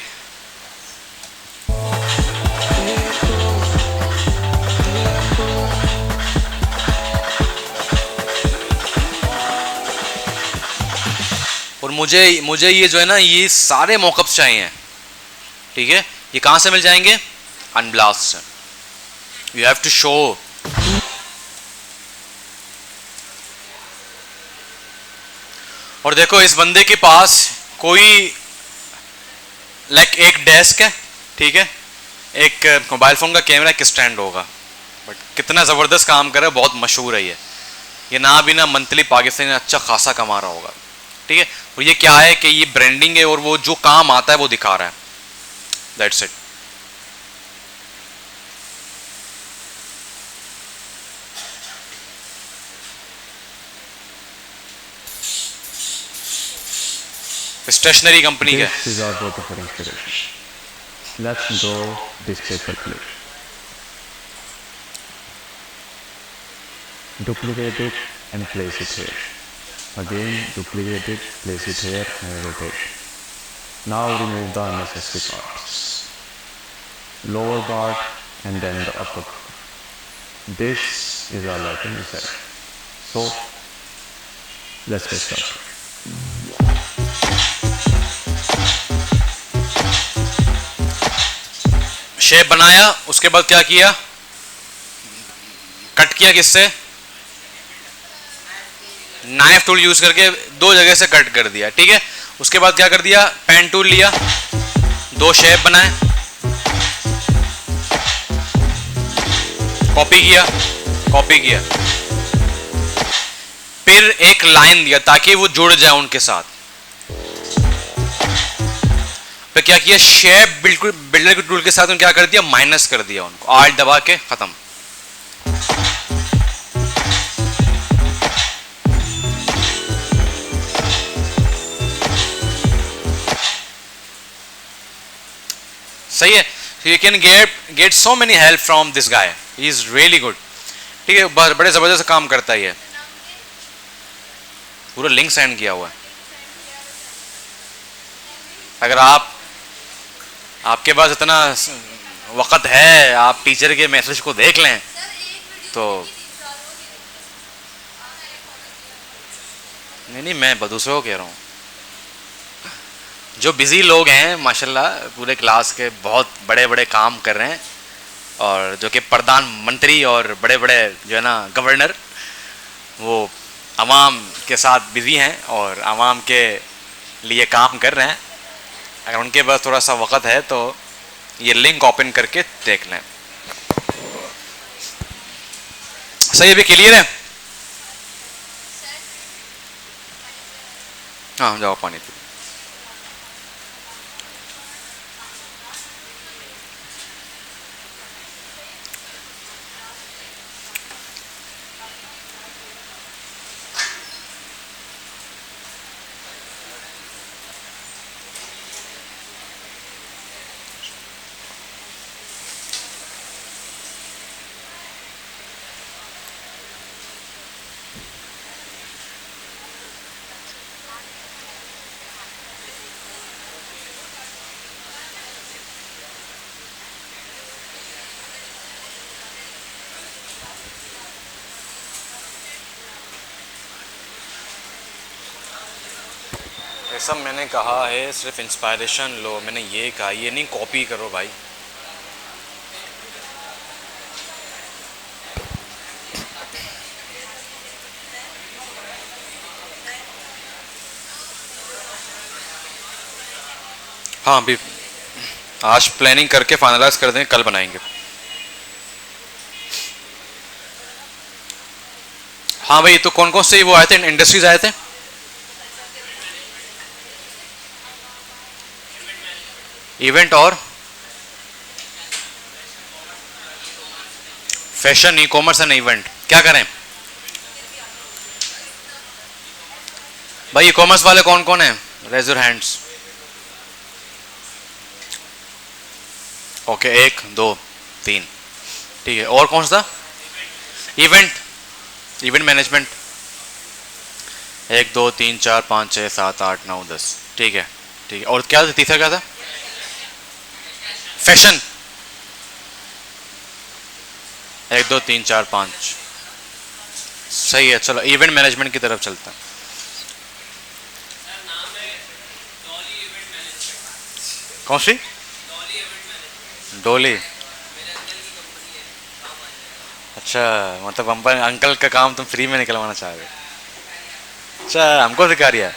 और मुझे ये जो है ना, ये सारे मॉकअप्स चाहिए, ठीक है। ये कहां से मिल जाएंगे, अनब्लास्ट से। You have to show. और देखो इस बंदे के पास कोई लाइक एक डेस्क है, ठीक है, एक मोबाइल फोन का कैमरा, एक स्टैंड होगा, बट कितना जबरदस्त काम कर रहा है, बहुत मशहूर है ये ना भी ना मंथली पाकिस्तान में अच्छा खासा कमा रहा होगा, ठीक है। और ये क्या है कि ये ब्रांडिंग है और वो जो काम आता है वो दिखा रहा है, दैट्स इट। स्टेशनरी कंपनी का। This is our photo for inspiration. Let's draw this paper plate. Duplicate it and place it here. Again, duplicate it, place it here and rotate. Now remove the unnecessary parts. Lower part and then the upper part. This is our letter Z. So, let's get started. Shape बनाया, उसके बाद क्या किया, कट किया, किससे, नाइफ टूल यूज करके दो जगह से कट कर दिया, ठीक है। उसके बाद क्या कर दिया, पेन टूल लिया, दो शेप बनाए, कॉपी किया, फिर एक लाइन दिया ताकि वो जुड़ जाए उनके साथ। फिर क्या किया, शेप बिल्कुल बिल्डर के टूल के साथ क्या कर दिया, माइनस कर दिया उनको, आल्ट दबा के खत्म। सही है, you can get so many help from this guy, he is really good. ठीक है, बड़े ज़बरदस्त काम करता ही है, पूरा लिंक सेंड किया हुआ है। अगर आपके पास इतना वक़्त है, आप टीचर के मैसेज को देख लें तो। नहीं, मैं दूसरों को कह रहा हूँ, जो बिज़ी लोग हैं माशाल्लाह, पूरे क्लास के बहुत बड़े बड़े काम कर रहे हैं, और जो कि प्रधानमंत्री और बड़े बड़े जो है ना गवर्नर, वो आवाम के साथ बिज़ी हैं और आवाम के लिए काम कर रहे हैं। अगर उनके पास थोड़ा सा वक़्त है तो ये लिंक ओपन करके देख लें। सही, अभी क्लियर है? हाँ, जाओ पानी पी। ऐसा मैंने कहा है सिर्फ इंस्पायरेशन लो, मैंने ये कहा, ये नहीं कॉपी करो भाई। हाँ, अभी आज प्लानिंग करके फाइनलाइज कर दें, कल बनाएंगे। हाँ भाई, तो कौन कौन से वो आए थे, इंडस्ट्रीज आए थे? इवेंट और fashion, e commerce and event, क्या करें भाई? ई कॉमर्स वाले कौन कौन है? Raise your hands. ओके, 1 2 3, ठीक है। और कौन सा? इवेंट मैनेजमेंट, 1 2 3 4 5 6 7 8 9 10, ठीक है ठीक है। और क्या था तीसरा, क्या था? फैशन, 1 2 3 4 5, सही है। चलो इवेंट मैनेजमेंट की तरफ चलता है। कौन सी? डोली। अच्छा, मतलब अंकल का काम तुम फ्री में निकलवाना चाह रहे हो? अच्छा, हमको सिखा रही है।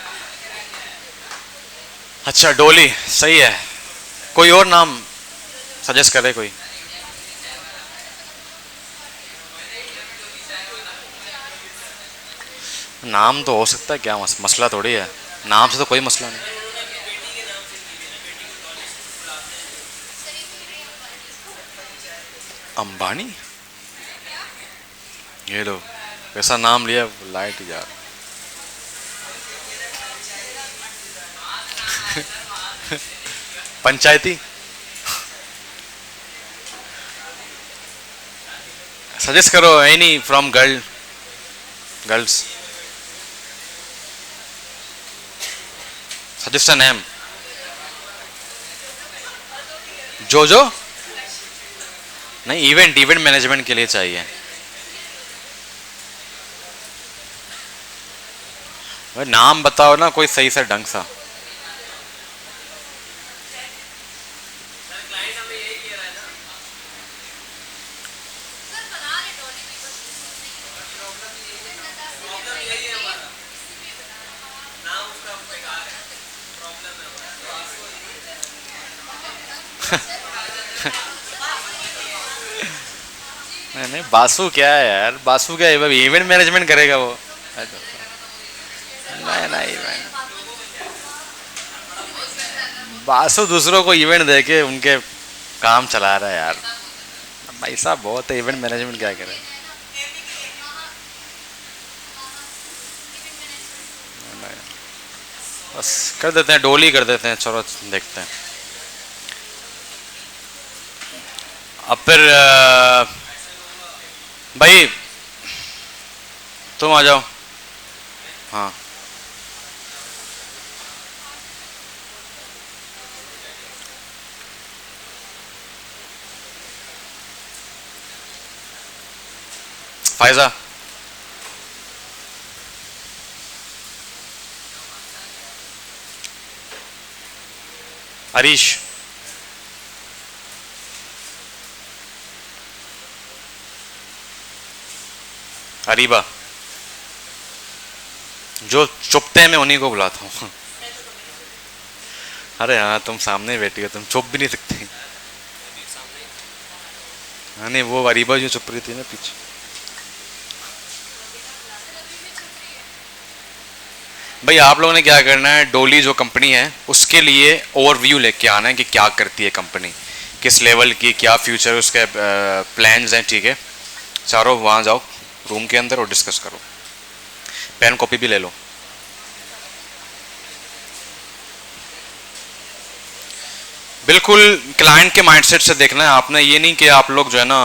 अच्छा, डोली, सही है। कोई और नाम सजेस्ट करे कोई? नाम तो हो सकता है, क्या मसला थोड़ी है, नाम से तो कोई मसला नहीं। अंबानी, ये लो, ऐसा नाम लिया लाइट ही जा रहा। पंचायती, सजेस्ट करो any from girls, suggest a name. जो नहीं, इवेंट मैनेजमेंट के लिए चाहिए भाई। नाम बताओ ना कोई सही सा, ढंग सा। नहीं, बासु क्या है यार, बासु क्या है, इवेंट मैनेजमेंट करेगा वो। नहीं, बासु दूसरों को इवेंट दे के उनके काम चला रहा है यार, भाई साहब बहुत है, इवेंट मैनेजमेंट क्या करे। बस कर देते हैं, डोली कर देते हैं, चलो देखते हैं। अब फिर भाई तुम आ जाओ। हाँ फायजा, हरीश, अरीबा, जो चुपते हैं मैं उन्हीं को बुलाता हूँ। अरे हाँ तुम सामने बैठी हो, तुम चुप भी नहीं सकती। हाँ नहीं, वो अरीबा जो चुप रही थी ना पीछे। भाई आप लोगों ने क्या करना है, डोली जो कंपनी है उसके लिए ओवरव्यू लेके आना है कि क्या करती है कंपनी, किस लेवल की, क्या फ्यूचर उसके प्लान्स हैं, ठीक है। चारों वहाँ जाओ रूम के अंदर और डिस्कस करो, पेन कॉपी भी ले लो। बिल्कुल क्लाइंट के माइंडसेट से देखना है आपने, ये नहीं कि आप लोग जो है ना,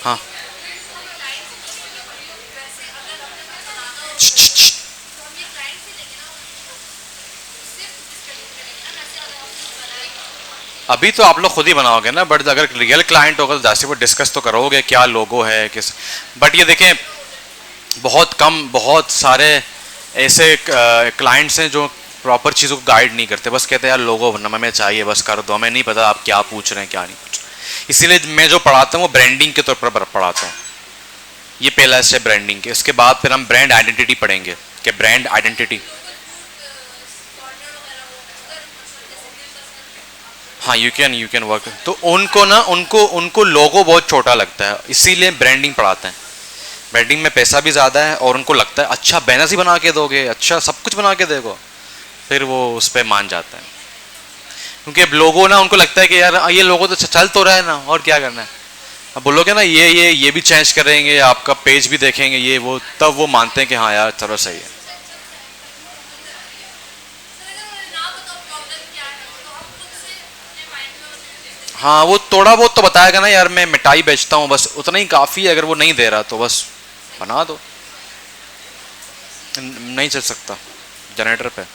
हाँ अभी तो आप लोग खुद ही बनाओगे ना, बट अगर रियल क्लाइंट होगा तो जाहिर डिस्कस तो करोगे क्या लोगो है किस। बट ये देखें बहुत कम, बहुत सारे ऐसे क्लाइंट्स हैं जो प्रॉपर चीज़ों को गाइड नहीं करते, बस कहते हैं यार लोगो हमें चाहिए बस कर दो, हमें नहीं पता आप क्या पूछ रहे हैं क्या नहीं पूछ रहे। इसीलिए मैं जो पढ़ाता हूँ वो ब्रांडिंग के तौर पर पढ़ाता हूँ। ये पहला स्टेप ब्रांडिंग के, इसके बाद फिर हम ब्रांड आइडेंटिटी पढ़ेंगे कि ब्रांड आइडेंटिटी। हाँ यू कैन वर्क। तो उनको ना उनको उनको लोगो बहुत छोटा लगता है, इसीलिए ब्रांडिंग पढ़ाते हैं। ब्रांडिंग में पैसा भी ज़्यादा है और उनको लगता है अच्छा बैनर ही बना के दोगे, अच्छा सब कुछ बना के देखो, फिर वो उस पर मान जाता है। क्योंकि अब लोगो ना उनको लगता है कि यार ये लोगो तो चल तो रहा है ना, और क्या करना है। अब बोलोगे ना ये भी चेंज करेंगे, आपका पेज भी देखेंगे ये वो, तब वो मानते हैं कि हाँ यार चलो सही है। हाँ वो थोड़ा बहुत तो बताएगा ना यार मैं मिठाई बेचता हूँ, बस उतना ही काफ़ी है। अगर वो नहीं दे रहा तो बस बना दो। नहीं चल सकता जनरेटर पे,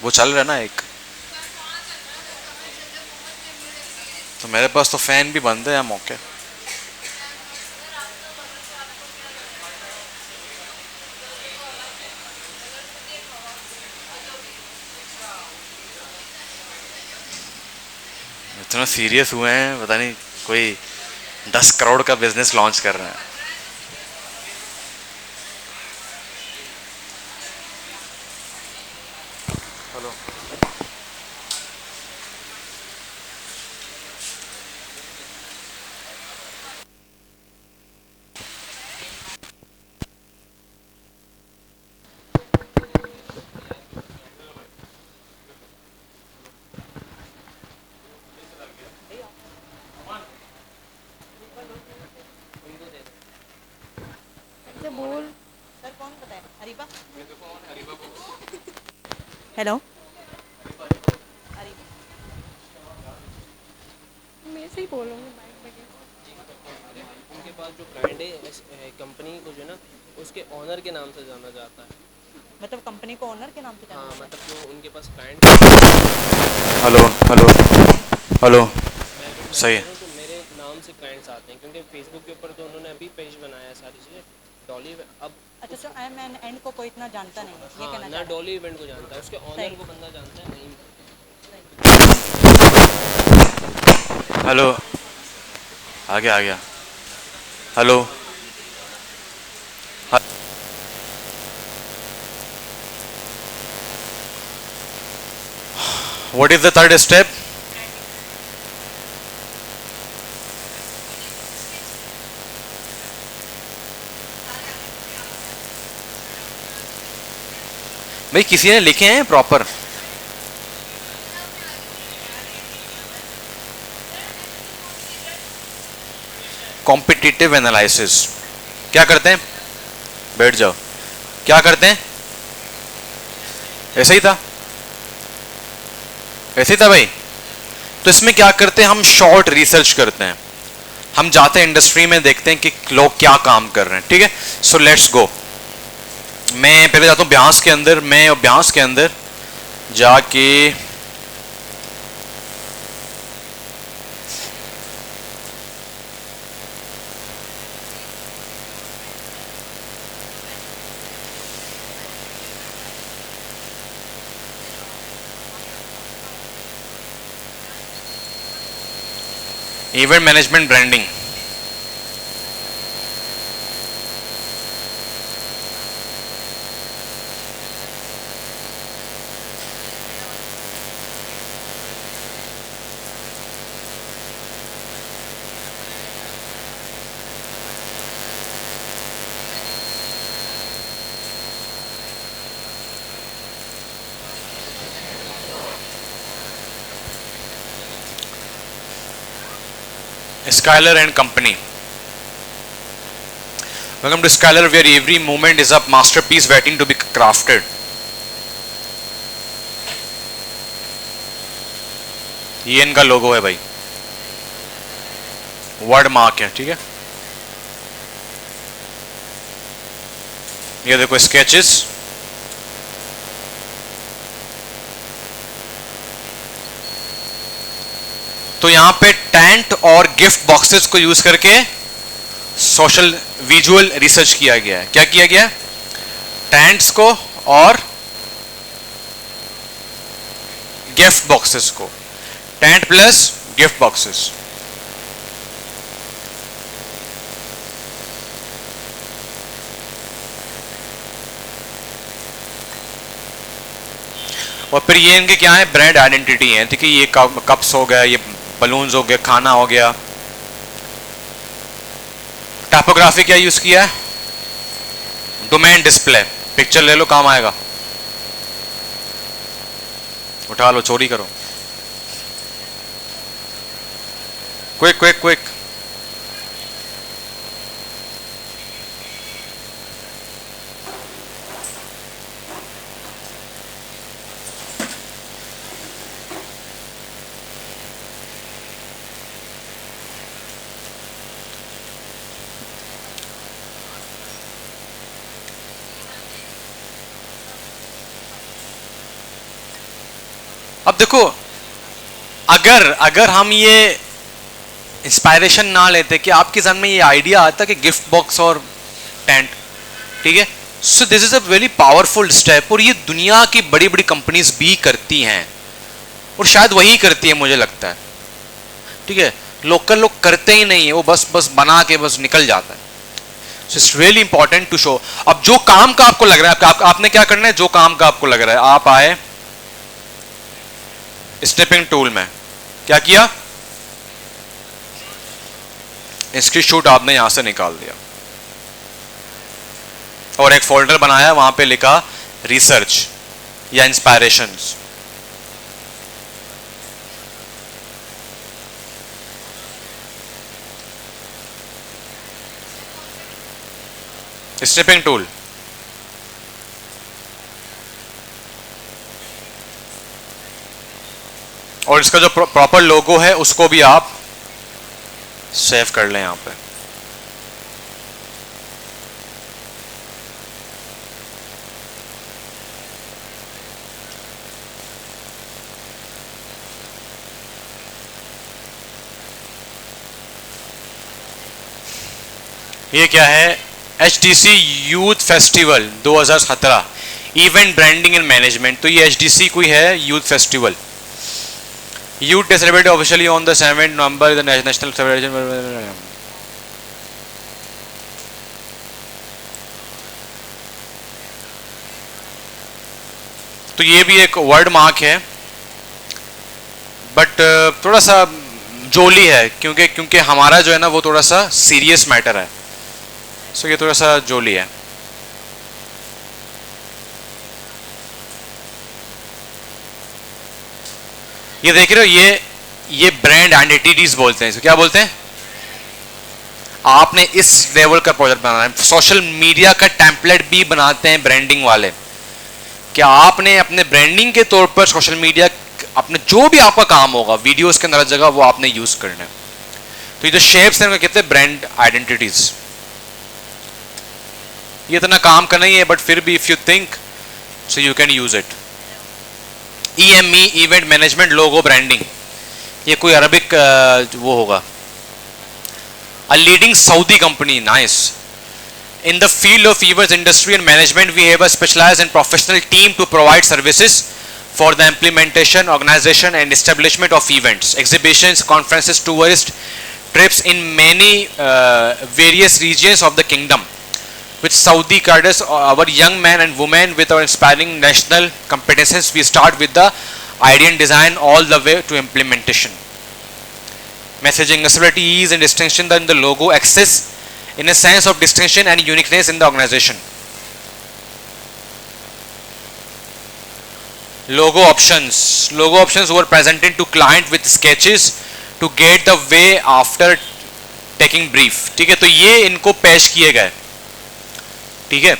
वो चल रहा है ना एक। तो मेरे पास तो फैन भी बंद है मौके। इतना सीरियस हुए हैं, पता नहीं कोई 10 करोड़ का बिजनेस लॉन्च कर रहे हैं। हेलो बोल सर, कौन पता है अरीबा? हेलो अरीबा, मैं से ही बोलूँगी उनके पास जो ब्रांड है कंपनी को जो ना उसके ऑनर के नाम से जाना जाता है। मतलब कंपनी को ओनर के नाम से हाँ जाना जाता मतलब जो उनके पास क्लाइंट हेलो हेलो हेलो सही है। तो मेरे नाम से क्लाइंट्स आते हैं क्योंकि फेसबुक के ऊपर तो उन्होंने अभी पेज बनाया है सारी चीज़ें डॉली। अब अच्छा तो एम एन एंड को कोई इतना जानता नहीं है, ये हाँ कहना ना चाह डॉली इवेंट को जानता है, उसके ऑनर सही। को बंदा जानता है नहीं। हेलो आ गया hello what is the third step? भाई किसी ने लिखे हैं प्रॉपर? Qualitative analysis. क्या करते हैं, बैठ जाओ, क्या करते हैं, ऐसे ही था, ऐसे ही था भाई। तो इसमें क्या करते हैं, हम शॉर्ट रिसर्च करते हैं, हम जाते हैं इंडस्ट्री में, देखते हैं कि लोग क्या काम कर रहे हैं, ठीक है। सो लेट्स गो, मैं पहले जाता हूँ ब्यास के अंदर, मैं ब्यास के अंदर जाके event management branding, Skyler and Company. Welcome to Skyler, where every moment is a masterpiece waiting to be crafted. ये इनका लोगो है भाई, वर्ड मार्क है, ठीक है। ये देखो स्केचेस, तो यहां पे टेंट और गिफ्ट बॉक्सेस को यूज करके सोशल विजुअल रिसर्च किया गया है। क्या किया गया, टेंट्स को और गिफ्ट बॉक्सेस को, टेंट प्लस गिफ्ट बॉक्सेस। और फिर ये इनके क्या है, ब्रांड आइडेंटिटी है, ठीक है। ये कप्स हो गया, ये बलून्स हो गया, खाना हो गया। टाइपोग्राफी क्या यूज किया है, डोमेन डिस्प्ले, पिक्चर ले लो काम आएगा, उठा लो, चोरी करो, क्विक क्विक क्विक। अब देखो, अगर हम ये इंस्पायरेशन ना लेते कि आपके जहन में ये आइडिया आता कि गिफ्ट बॉक्स और टेंट, ठीक है, so this is a very powerful step. और ये दुनिया की बड़ी बड़ी कंपनीज भी करती हैं, और शायद वही करती है मुझे लगता है, ठीक है। लोकल लोग करते ही नहीं है, वो बस बना के बस निकल जाता है। So it's really important to show. अब जो काम का आपको लग रहा है, आपने क्या करना है, जो काम का आपको लग रहा है, आप आए स्निपिंग टूल में, क्या किया, स्क्रीनशॉट आपने यहां से निकाल दिया और एक फोल्डर बनाया, वहां पे लिखा रिसर्च या इंस्पायरेशंस। स्निपिंग टूल, और इसका जो प्रॉपर लोगो है उसको भी आप सेव कर लें यहां पे। ये क्या है, HDC youth festival 2017 event branding and management. तो ये HDC कोई है youth festival, youth day celebrated officially on the 7 November, the national celebration. तो ये भी एक वर्ड मार्क है, बट थोड़ा सा जोली है, क्योंकि हमारा जो है ना वो थोड़ा सा सीरियस मैटर है, सो ये थोड़ा सा जोली है। ये देख रहे हो, ये ब्रांड आइडेंटिटीज बोलते हैं, इसको क्या बोलते हैं, आपने इस लेवल का प्रोजेक्ट बनाना है। सोशल मीडिया का टेम्पलेट भी बनाते हैं ब्रांडिंग वाले, क्या आपने अपने ब्रांडिंग के तौर पर सोशल मीडिया, अपने जो भी आपका काम होगा वीडियोस के अंदर हर जगह वो आपने यूज करना है। तो ये जो शेप्स हैं कहते हैं ब्रांड आइडेंटिटीज। ये इतना काम का नहीं है, बट फिर भी if you think so you can use it. EME event management logo branding, ये कोई अरबिक वो होगा। A leading Saudi company, nice. In the field of events industry and management, we have a specialized and professional team to provide services for the implementation, organization and establishment of events, exhibitions, conferences, tourist trips in many various regions of the kingdom. With Saudi cadres, our young men and women with our inspiring national competences, we start with the idea and design all the way to implementation. Messaging, accessibility, ease and distinction in the logo, access in a sense of distinction and uniqueness in the organization. Logo options were presented to client with sketches to get the way after taking brief. ठीक है, तो ये इनको पेश किए गए। ठीक है,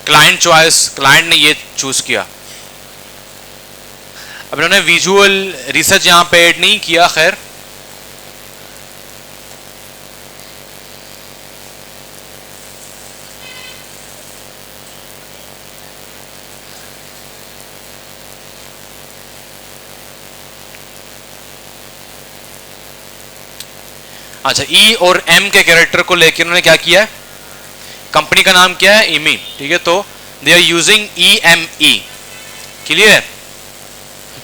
क्लाइंट चॉइस, क्लाइंट ने ये चूज किया। अब इन्होंने विजुअल रिसर्च यहां पे ऐड नहीं किया, खैर अच्छा, E और M के कैरेक्टर को लेकर उन्होंने क्या किया है, कंपनी का नाम क्या है, EME। ठीक है, तो they are using EME, clear है।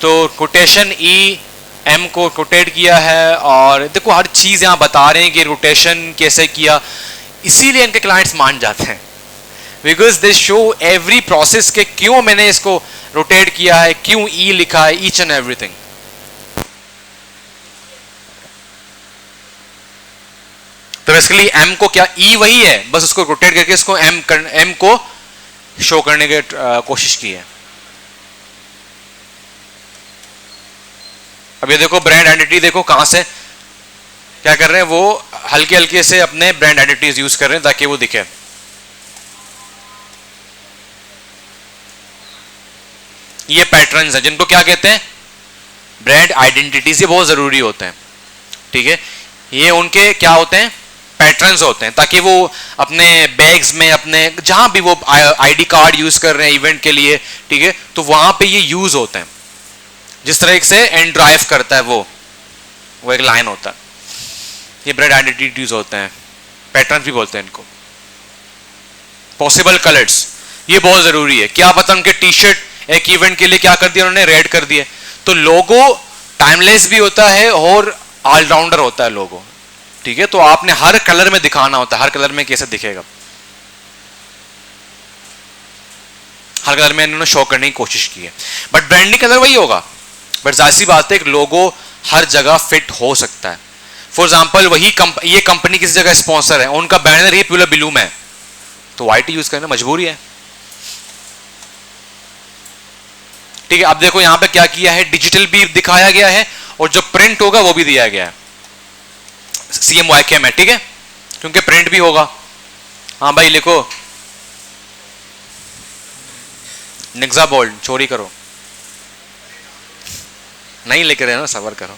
तो कोटेशन EM को कोटेट किया है, और देखो हर चीज यहां बता रहे हैं कि रोटेशन कैसे किया, इसीलिए इनके क्लाइंट्स मान जाते हैं, because they show every process के क्यों मैंने इसको रोटेट किया है, क्यों E लिखा है, ईच एंड एवरीथिंग। तो बेसिकली M को क्या E वही है, बस उसको रोटेट करके इसको M को शो करने की कोशिश की है। अब ये देखो ब्रांड आइडेंटिटी, देखो कहां से क्या कर रहे हैं, वो हल्के हल्के से अपने ब्रांड आइडेंटिटीज यूज कर रहे हैं ताकि वो दिखे। ये पैटर्न्स हैं जिनको क्या कहते हैं, ब्रांड आइडेंटिटीज। ये बहुत जरूरी होते हैं, ठीक है, ये उनके क्या होते हैं, पैटर्न्स होते हैं, ताकि वो अपने बैग्स में, अपने जहां भी वो आईडी कार्ड यूज कर रहे हैं इवेंट के लिए, ठीक है, तो वहां पे ये यूज होते हैं। जिस तरह से एंड ड्राइव करता है वो एक लाइन होता है, ये ब्रांड आइडेंटिटीज होते हैं, पैटर्न भी बोलते हैं इनको। पॉसिबल कलर्स, ये बहुत जरूरी है। क्या पता उनके टी शर्ट एक इवेंट के लिए क्या कर दिया उन्होंने, रेड कर दिया। तो लोगो टाइमलेस भी होता है और ऑलराउंडर होता है लोगो, ठीक है, तो आपने हर कलर में दिखाना होता है, हर कलर में कैसे दिखेगा, हर कलर में इन्होंने शो करने की कोशिश की है। बट ब्रांडिंग कलर वही होगा, बट जाहिर सी बात है कि लोगो हर जगह फिट हो सकता है। फॉर एग्जाम्पल ये कंपनी किसी जगह स्पॉन्सर है, उनका बैनर ही पूरा ब्लू में है, तो व्हाइट यूज करना मजबूरी है। ठीक है, अब देखो यहां पे क्या किया है, डिजिटल भी दिखाया गया है और जो प्रिंट होगा वो भी दिया गया है, CMYK में, ठीक है, क्योंकि प्रिंट भी होगा। हाँ भाई लिखो, निग्जा बोल्ड, चोरी करो, नहीं लिख रहे हो, सबर करो,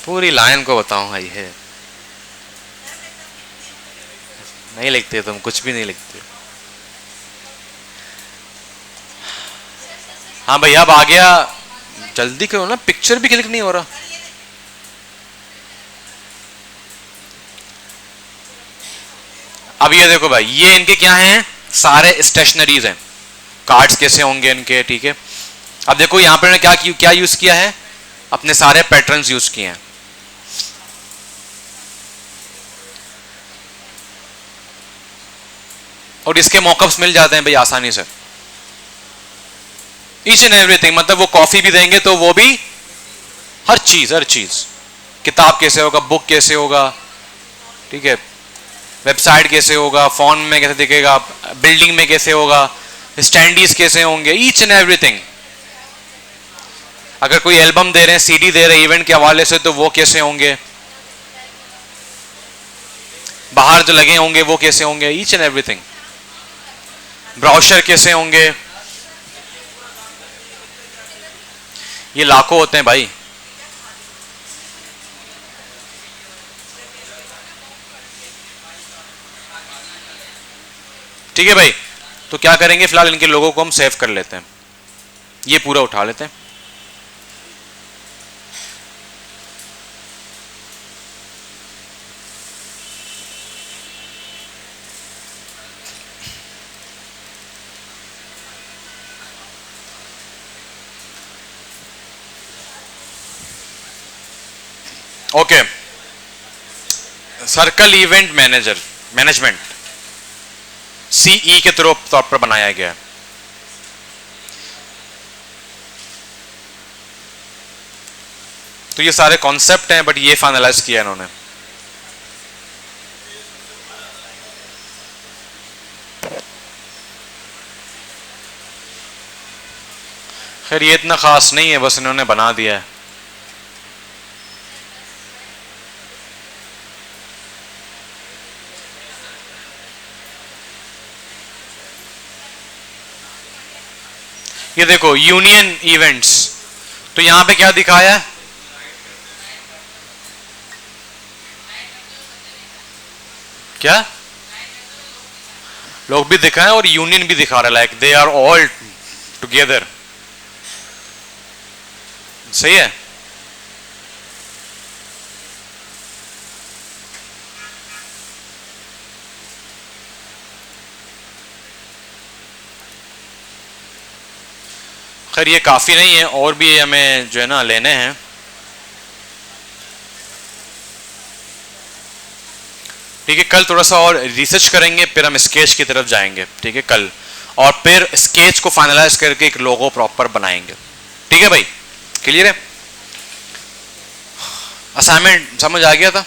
पूरी लाइन को बताऊं भाई है, नहीं लिखते तुम, कुछ भी नहीं लिखते। हाँ भैया अब आ गया, जल्दी करो ना, पिक्चर भी क्लिक नहीं हो रहा। अब ये देखो भाई, ये इनके क्या हैं, सारे स्टेशनरीज हैं, कार्ड्स कैसे होंगे इनके, ठीक है। अब देखो यहां पर क्या यूज किया है, अपने सारे पैटर्न्स यूज किए हैं। और इसके मॉकअप्स मिल जाते हैं भाई आसानी से, ईच एंड एवरीथिंग, मतलब वो कॉफी भी देंगे तो वो भी हर चीज, किताब कैसे होगा, बुक कैसे होगा, ठीक है, वेबसाइट कैसे होगा, फोन में कैसे दिखेगा, बिल्डिंग में कैसे होगा, स्टैंडीज कैसे होंगे, ईच एंड एवरीथिंग। अगर कोई एल्बम दे रहे हैं, सीडी दे रहे हैं इवेंट के हवाले से, तो वो कैसे होंगे, बाहर जो लगे होंगे वो कैसे होंगे, ईच एंड एवरीथिंग। ब्राउशर कैसे होंगे, ये लाखों होते हैं भाई। ठीक है भाई, तो क्या करेंगे, फिलहाल इनके लोगों को हम सेव कर लेते हैं, ये पूरा उठा लेते हैं। Okay, circle event manager management सीई के तौर पर बनाया गया है। तो ये सारे कॉन्सेप्ट हैं, बट ये फाइनलाइज किया इन्होंने। खैर ये इतना खास नहीं है, बस इन्होंने बना दिया है। ये देखो यूनियन इवेंट्स, तो यहां पे क्या दिखाया है, क्या लोग भी दिखाए और यूनियन भी दिखा रहा है, like they are all together. सही है। खैर ये काफ़ी नहीं है, और भी हमें जो है ना लेने हैं। ठीक है, कल थोड़ा सा और रिसर्च करेंगे, फिर हम स्केच की तरफ जाएंगे। ठीक है कल, और फिर स्केच को फाइनलाइज करके एक लोगो प्रॉपर बनाएंगे। ठीक है भाई, क्लियर है। असाइनमेंट समझ आ गया था।